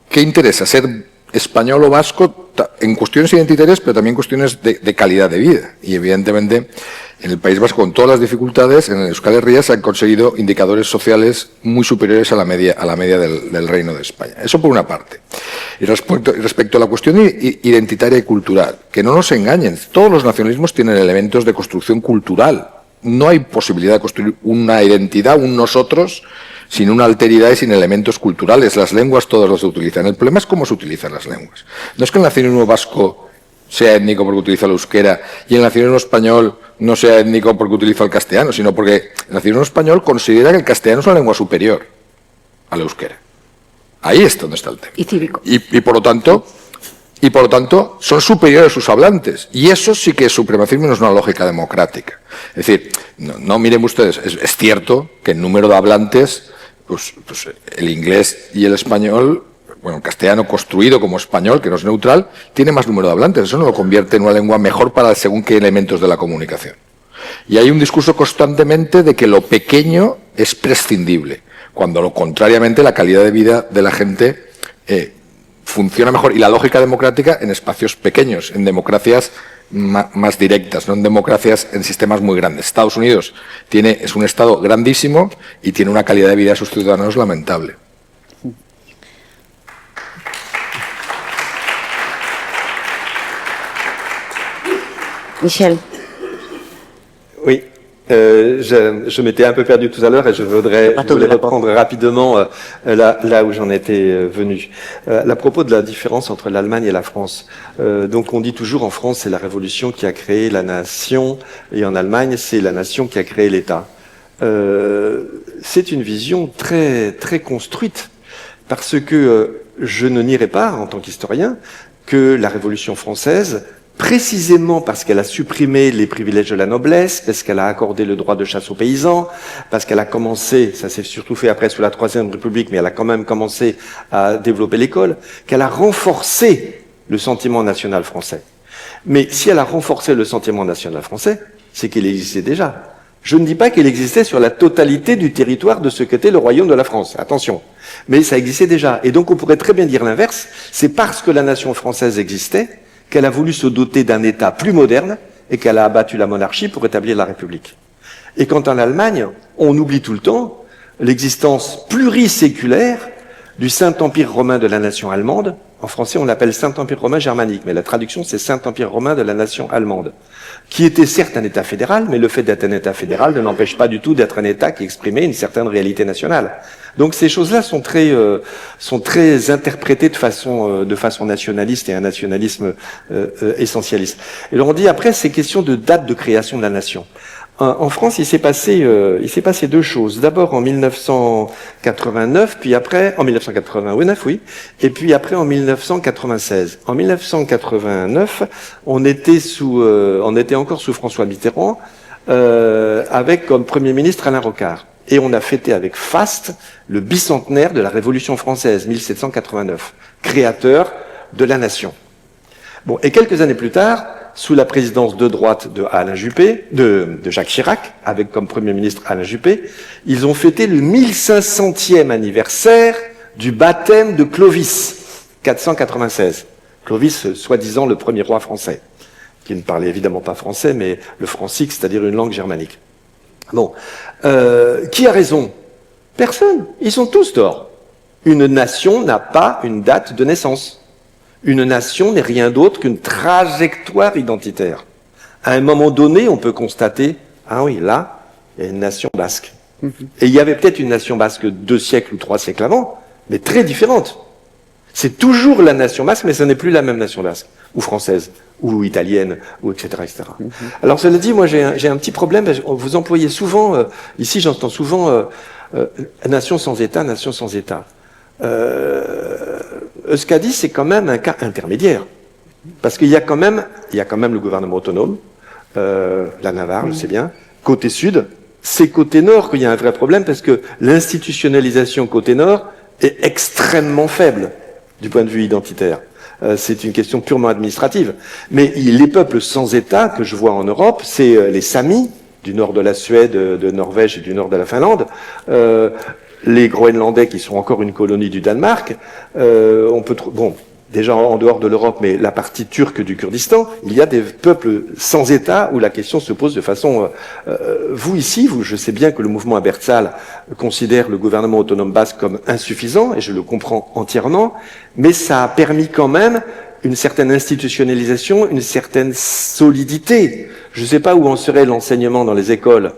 ¿qué interesa? ¿Ser español o vasco en cuestiones identitarias, pero también en cuestiones de calidad de vida? Y evidentemente, en el País Vasco, con todas las dificultades, en Euskal Herria se han conseguido indicadores sociales muy superiores a la media del Reino de España. Eso por una parte. Y respecto a la cuestión identitaria y cultural, que no nos engañen, todos los nacionalismos tienen elementos de construcción cultural. No hay posibilidad de construir una identidad, un nosotros, sin una alteridad y sin elementos culturales. Las lenguas todas las utilizan. El problema es cómo se utilizan las lenguas. No es que el nacionalismo vasco sea étnico porque utiliza el euskera y el nacionalismo español no sea étnico porque utiliza el castellano, sino porque el nacionalismo español considera que el castellano es una lengua superior al euskera. Ahí es donde está el tema. Y cívico. Y por lo tanto, son superiores sus hablantes. Y eso sí que es supremacismo, no es una lógica democrática. Es decir, no miren ustedes, es cierto que el número de hablantes, pues el inglés y el español, bueno, el castellano construido como español, que no es neutral, tiene más número de hablantes. Eso no lo convierte en una lengua mejor para según qué elementos de la comunicación. Y hay un discurso constantemente de que lo pequeño es prescindible, cuando contrariamente la calidad de vida de la gente funciona mejor. Y la lógica democrática en espacios pequeños, en democracias más directas, no en democracias en sistemas muy grandes. Estados Unidos es un estado grandísimo y tiene una calidad de vida de sus ciudadanos lamentable. Michel. Oui, je m'étais un peu perdu tout à l'heure et je voulais reprendre rapidement là où j'en étais venu. À propos de la différence entre l'Allemagne et la France. Donc on dit toujours en France c'est la révolution qui a créé la nation et en Allemagne c'est la nation qui a créé l'État. C'est une vision très, très construite parce que je ne nierai pas en tant qu'historien que la Révolution française, précisément parce qu'elle a supprimé les privilèges de la noblesse, parce qu'elle a accordé le droit de chasse aux paysans, parce qu'elle a commencé, ça s'est surtout fait après sous la Troisième République, mais elle a quand même commencé à développer l'école, qu'elle a renforcé le sentiment national français. Mais si elle a renforcé le sentiment national français, c'est qu'il existait déjà. Je ne dis pas qu'il existait sur la totalité du territoire de ce qu'était le royaume de la France, attention. Mais ça existait déjà. Et donc on pourrait très bien dire l'inverse, c'est parce que la nation française existait qu'elle a voulu se doter d'un État plus moderne et qu'elle a abattu la monarchie pour établir la République. Et quant en Allemagne, on oublie tout le temps l'existence pluriséculaire du Saint-Empire romain de la nation allemande. En français, on l'appelle Saint-Empire romain germanique, mais la traduction, c'est Saint-Empire romain de la nation allemande, qui était certes un État fédéral, mais le fait d'être un État fédéral ne l'empêche pas du tout d'être un État qui exprimait une certaine réalité nationale. Donc ces choses-là sont très interprétées de façon nationaliste et un nationalisme essentialiste. Et alors on dit après, c'est question de date de création de la nation. En France, il s'est passé deux choses. D'abord en 1989, puis après en 1989, oui, et puis après en 1996. En 1989, on était encore sous François Mitterrand, avec comme Premier ministre Alain Rocard. Et on a fêté avec faste le bicentenaire de la Révolution française, 1789, créateur de la nation. Bon, et quelques années plus tard, sous la présidence de droite de Alain Juppé, de Jacques Chirac, avec comme Premier ministre Alain Juppé, ils ont fêté le 1500e anniversaire du baptême de Clovis, 496. Clovis, soi-disant le premier roi français, qui ne parlait évidemment pas français, mais le francique, c'est-à-dire une langue germanique. Bon, qui a raison? Personne. Ils sont tous tort. Une nation n'a pas une date de naissance. Une nation n'est rien d'autre qu'une trajectoire identitaire. À un moment donné, on peut constater, ah oui, là, il y a une nation basque. Et il y avait peut-être une nation basque 2 siècles ou 3 siècles avant, mais très différente. C'est toujours la nation basque, mais ce n'est plus la même nation basque, ou française, ou italienne, ou etc. etc. Alors cela dit, moi j'ai un petit problème, vous employez souvent, ici j'entends souvent, nation sans État, nation sans État. Euskadi, c'est quand même un cas intermédiaire. Parce qu'il y a quand même le gouvernement autonome, la Navarre, je sais bien, côté sud, c'est côté nord qu'il y a un vrai problème, parce que l'institutionnalisation côté nord est extrêmement faible du point de vue identitaire. C'est une question purement administrative. Mais les peuples sans État que je vois en Europe, c'est les Samis, du nord de la Suède, de Norvège et du nord de la Finlande, les Groenlandais qui sont encore une colonie du Danemark, on peut bon, déjà en dehors de l'Europe, mais la partie turque du Kurdistan, il y a des peuples sans État où la question se pose de façon... vous ici, je sais bien que le mouvement Abertzale considère le gouvernement autonome basque comme insuffisant, et je le comprends entièrement, mais ça a permis quand même une certaine institutionnalisation, une certaine solidité. Je ne sais pas où en serait l'enseignement dans les écoles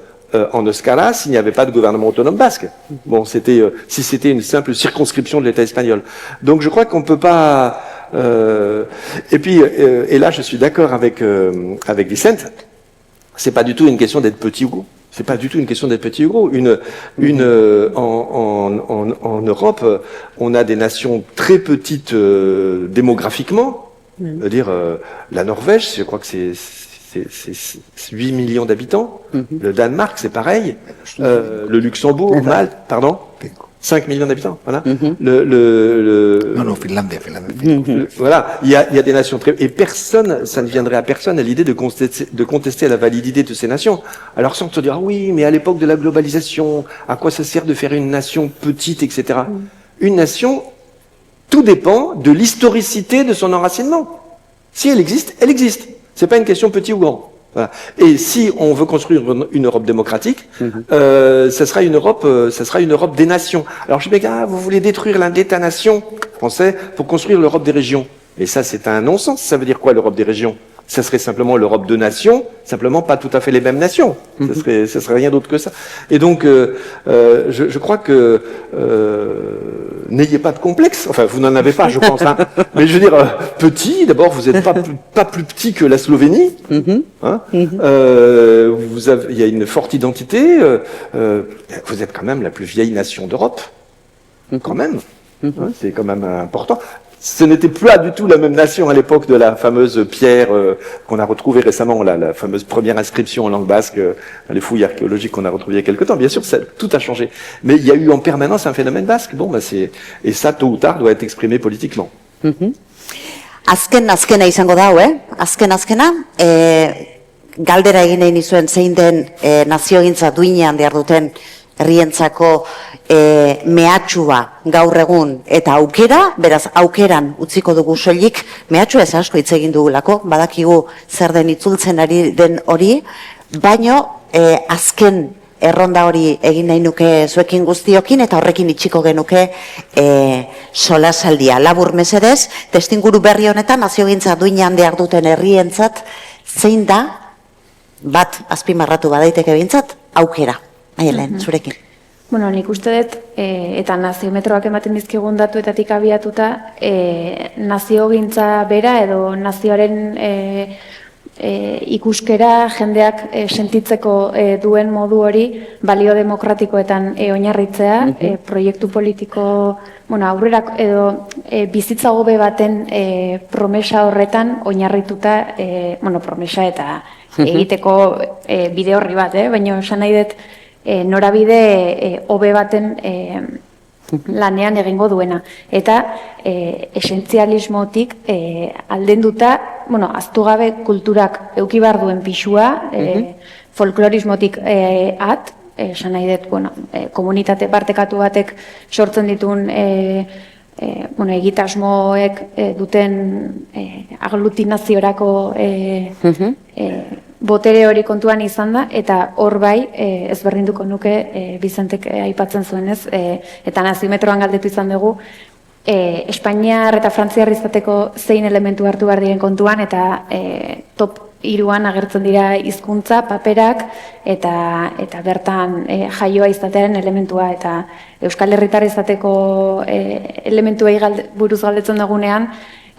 en Euskara s'il n'y avait pas de gouvernement autonome basque. Bon, si c'était une simple circonscription de l'État espagnol. Donc je crois qu'on ne peut pas... Et puis, et là je suis d'accord avec Vicente, c'est pas du tout une question d'être petit ou gros. C'est pas du tout une question d'être petit ou gros. En Europe, on a des nations très petites démographiquement. C'est-à-dire, la Norvège, je crois que c'est 8 millions d'habitants. Le Danemark, c'est pareil. Le Luxembourg, Malte, pardon 5 millions d'habitants, voilà. Non, Finlande. Voilà, il y a des nations très... Et personne, ça ne viendrait à personne à l'idée de contester la validité de ces nations. Alors sans te dire, ah oui, mais à l'époque de la globalisation, à quoi ça sert de faire une nation petite, etc. Une nation, tout dépend de l'historicité de son enracinement. Si elle existe, elle existe. C'est pas une question petit ou grand. Voilà. Et si on veut construire une Europe démocratique, ça sera une Europe des nations. Alors je me dis, vous voulez détruire l'État-nation français pour construire l'Europe des régions. Mais ça, c'est un non-sens. Ça veut dire quoi, l'Europe des régions? Ça serait simplement l'Europe de nations, simplement pas tout à fait les mêmes nations. Ça serait rien d'autre que ça. Et donc, je crois que n'ayez pas de complexe. Enfin, vous n'en avez pas, je pense. Hein. Mais je veux dire, petit, d'abord, vous n'êtes pas plus petit que la Slovénie. Hein. Il y a une forte identité. Vous êtes quand même la plus vieille nation d'Europe. Quand même. Hein, c'est quand même important. Ce n'était pas du tout la même nation à l'époque de la fameuse pierre qu'on a retrouvée récemment, la fameuse première inscription en langue basque, dans les fouilles archéologiques qu'on a retrouvées il y a quelque temps. Bien sûr, tout a changé. Mais il y a eu en permanence un phénomène basque. Bon, et ça, tôt ou tard, doit être exprimé politiquement. Azkena izango da, azkena, galdera egin nahi nizuen zein den naziogintza duinean behar duten herrientzako mehatxua gaur egun eta aukera, beraz aukeran utziko dugu soilik, mehatxua ez asko hitz egin dugulako, badakigu zer den itzultzen ari den hori, baino azken erronda hori egin nahi nuke zuekin guztiokin eta horrekin itxiko genuke solasaldia. Labur mesedez, testinguru berri honetan naziogintza duinean behar duten herrientzat zein da bat azpimarratu badaiteke behintzat aukera. Aielen, zurekin. Bueno, nik uste dut, eta naziometroak ematen dizkigun datuetatik abiatuta, naziogintza bera edo nazioaren ikuskera jendeak sentitzeko duen modu hori balio demokratikoetan oinarritzea, proiektu politiko, aurrera edo bizitza hobe baten promesa horretan oinarrituta, promesa eta egiteko bide horri bat, baina esan nahi dut norabide hobe baten lanean egingo duena. Eta esentzialismotik aldenduta, aztu gabe kulturak eduki behar duen pixua, folklorismotik esan nahi dut, komunitate partekatu batek sortzen dituen egitasmoek duten aglutinaziorako botere hori kontuan izan da, eta hor bai, ezberdinduko nuke Bizentek aipatzen zuenez, eta nazimetroan galdetu izan dugu, Espainiar eta Frantziar izateko zein elementu hartu behar diren kontuan, eta top 3an agertzen dira hizkuntza, paperak, eta bertan jaioa izatearen elementua, eta Euskal Herritar izateko elementuei buruz galdetzen dugunean,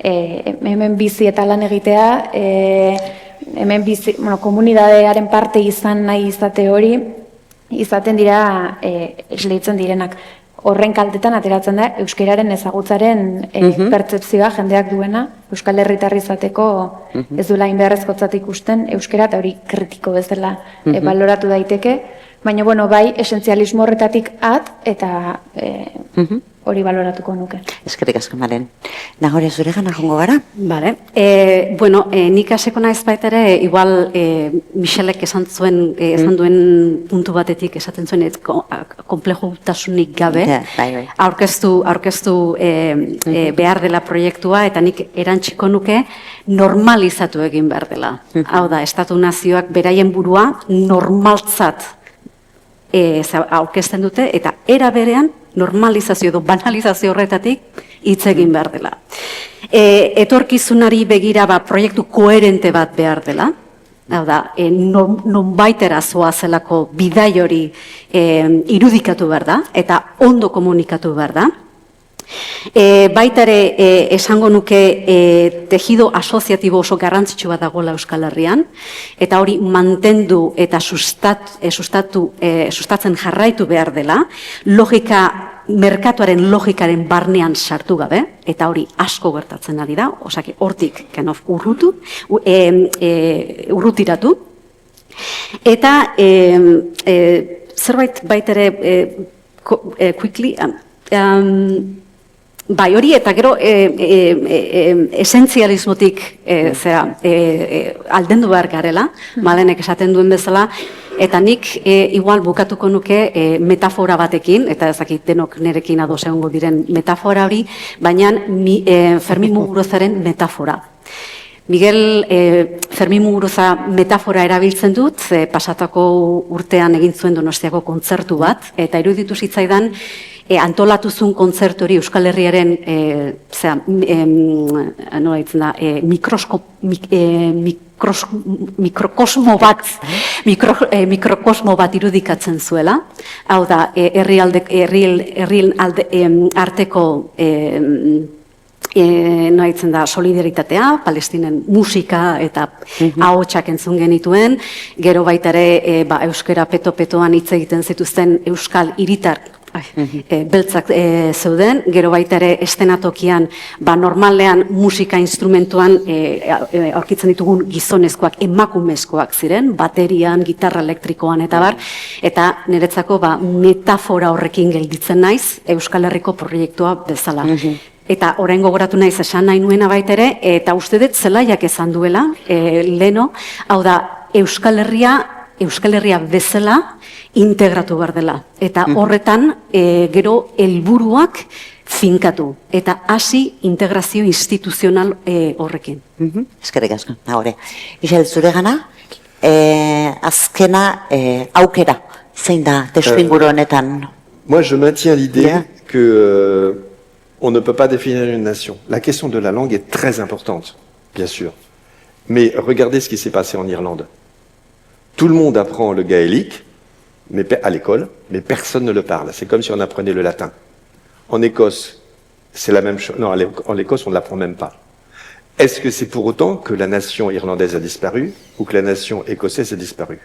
hemen bizi eta lan egitea, hemen bizi, komunidadearen parte izan nahi izate hori, izaten dira esleitzen direnak. Horren kaltetan ateratzen da euskararen ezagutzaren pertzepzioa jendeak duena, Euskal Herritar izateko ez duela inbeharrezkotzat ikusten euskara, eta hori kritiko bezala baloratu daiteke, baina bai esentzialismo horretatik eta hori baloratuko nuke. Eskerrik asko, Malen. Nagore, zure gana jongo gara? Bale. Nik hasiko naiz baita ere, igual Michelek esan duen puntu batetik esaten zuen konplexutasunik gabe, aurkeztu behar dela proiektua, eta nik erantziko nuke normalizatu egin behar dela. Hau da, Estatu Nazioak beraien burua normaltzat aurkezten dute, eta era berean normalizazio edo banalizazio horretatik hitz egin behar dela. Etorkizunari begira proiektu koherente bat behar dela, hau da, nonbaitera zoazelako bidai hori irudikatu behar da, eta ondo komunikatu behar da. Baita ere esango nuke tejido asoziatibo oso garrantzitsu bat dagoela Euskal Herrian, eta hori mantendu eta sustatzen jarraitu behar dela, merkatuaren logikaren barnean sartu gabe, eta hori asko gertatzen ari da, osake hortik urrutiratu, eta zerbait baita ere quickly, bai, hori eta gero esentzialismotik aldendu behar garela, Malenek esaten duen bezala, eta nik igual bukatuko nuke metafora batekin, eta ezakit denok nerekin ados egongo diren metafora hori, baina Fermin Muguruzaren metafora. Miguel Fermin Muguruza metafora erabiltzen dut, pasatako urtean egin zuen Donostiako kontzertu bat, eta iruditu zitzaidan antolatuzun kontzertu hori Euskal Herriaren mikrokosmo bat irudikatzen zuela, hau da, herrien arteko noaitzen da solidaritatea, Palestinen musika eta ahotsak entzun genituen, gero baita ere euskara peto-petoan hitz egiten zituzten euskal hiritar beltzak zeuden, gero baita ere estenatokian normalean musika instrumentuan aurkitzen ditugun gizonezkoak, emakumezkoak ziren, baterian, gitarra elektrikoan eta bar, eta niretzako metafora horrekin gelditzen naiz Euskal Herriko proiektua bezala. Eta orain gogoratu naiz esan nahi nuena baita ere, eta uste dut zelaiak esan duela, leno, hau da, Euskal Herria bezala integratu behar dela. Eta horretan, gero helburuak finkatu. Eta hasi integrazio instituzional horrekin. Eskerrik asko, nagore. Michel, zure gana, azkena aukera, zein da testuinguru honetan? Moi, je maintiens l'idée que on ne peut pas définir une nation. La question de la langue est très importante, bien sûr. Mais regardez ce qui s'est passé en Irlande. Tout le monde apprend le gaélique à l'école, mais personne ne le parle. C'est comme si on apprenait le latin. En Écosse, c'est la même chose. Non, en Écosse, on ne l'apprend même pas. Est-ce que c'est pour autant que la nation irlandaise a disparu ou que la nation écossaise a disparu?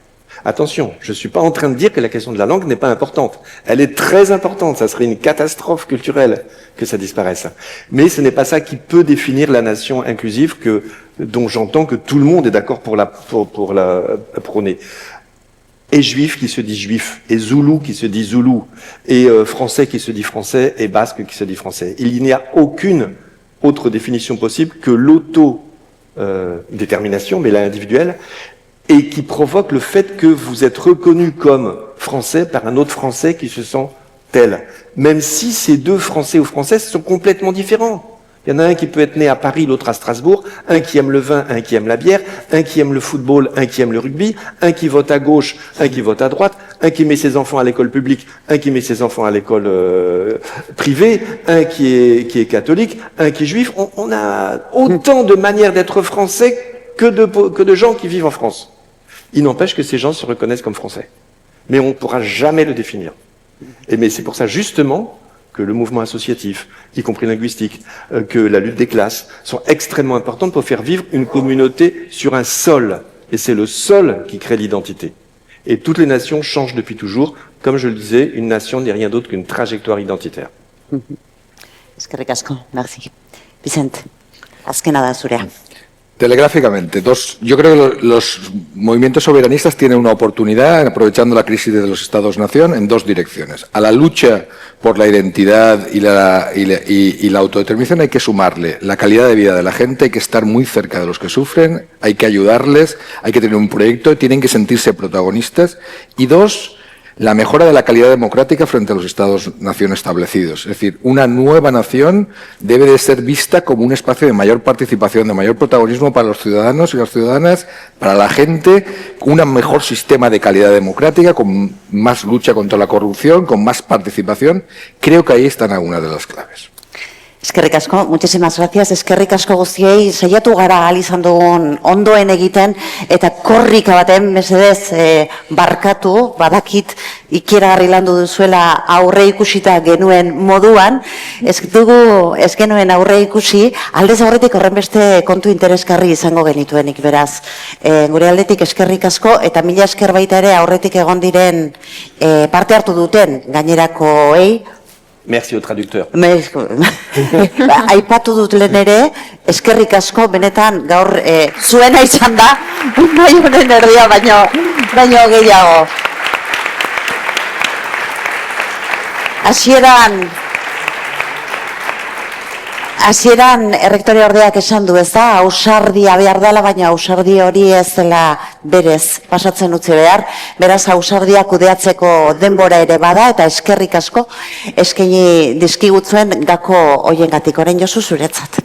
Attention, je ne suis pas en train de dire que la question de la langue n'est pas importante. Elle est très importante, ça serait une catastrophe culturelle que ça disparaisse. Mais ce n'est pas ça qui peut définir la nation inclusive dont j'entends que tout le monde est d'accord pour la prôner. Et juif qui se dit juif, et zoulou qui se dit zoulou, et français qui se dit français, et basque qui se dit français. Il n'y a aucune autre définition possible que l'auto-détermination, mais l'individuelle, et qui provoque le fait que vous êtes reconnu comme français par un autre français qui se sent tel. Même si ces deux français ou françaises sont complètement différents. Il y en a un qui peut être né à Paris, l'autre à Strasbourg, un qui aime le vin, un qui aime la bière, un qui aime le football, un qui aime le rugby, un qui vote à gauche, un qui vote à droite, un qui met ses enfants à l'école publique, un qui met ses enfants à l'école privée, un qui est catholique, un qui est juif. On a autant de manières d'être français que de gens qui vivent en France. Il n'empêche que ces gens se reconnaissent comme français. Mais on ne pourra jamais le définir. Mais c'est pour ça justement que le mouvement associatif, y compris linguistique, que la lutte des classes, sont extrêmement importantes pour faire vivre une communauté sur un sol. Et c'est le sol qui crée l'identité. Et toutes les nations changent depuis toujours. Comme je le disais, une nation n'est rien d'autre qu'une trajectoire identitaire. Eskerrik asko, merci. Vicente, azkena da zurea. Telegráficamente, yo creo que los movimientos soberanistas tienen una oportunidad, aprovechando la crisis de los Estados-nación, en dos direcciones. A la lucha por la identidad y la autodeterminación hay que sumarle la calidad de vida de la gente, hay que estar muy cerca de los que sufren, hay que ayudarles, hay que tener un proyecto, tienen que sentirse protagonistas. Y dos, la mejora de la calidad democrática frente a los Estados-nación establecidos. Es decir, una nueva nación debe de ser vista como un espacio de mayor participación, de mayor protagonismo para los ciudadanos y las ciudadanas, para la gente, con un mejor sistema de calidad democrática, con más lucha contra la corrupción, con más participación. Creo que ahí están algunas de las claves. Eskerrik asko, muchísimas gracias. Eskerrik asko guztiei, saiatu gara ahal izan dugun ondoen egiten, eta korrika baten mesedez barkatu, badakit ikeragarri landu duzuela aurre ikusita genuen moduan, ez genuen aurre ikusi, aldez aurretik horren beste kontu interesgarri izango genituenik beraz. Gure aldetik eskerrik asko, eta mila esker baita ere aurretik egon diren parte hartu duten gainerakoei. Merci au traducteur. Aipatu dut lehen ere, eskerrik asko, benetan gaur zuena izan da, nahi honen erdia baino gehiago. Hasieran errektore ordeak esan du, ez da, ausardia behar dela, baina ausardi hori ez dela berez pasatzen utzi behar, beraz ausardia kudeatzeko denbora ere bada, eta eskerrik asko eskaini dizkigutzuen gako hoiengatik. Orain Josu zuretzat.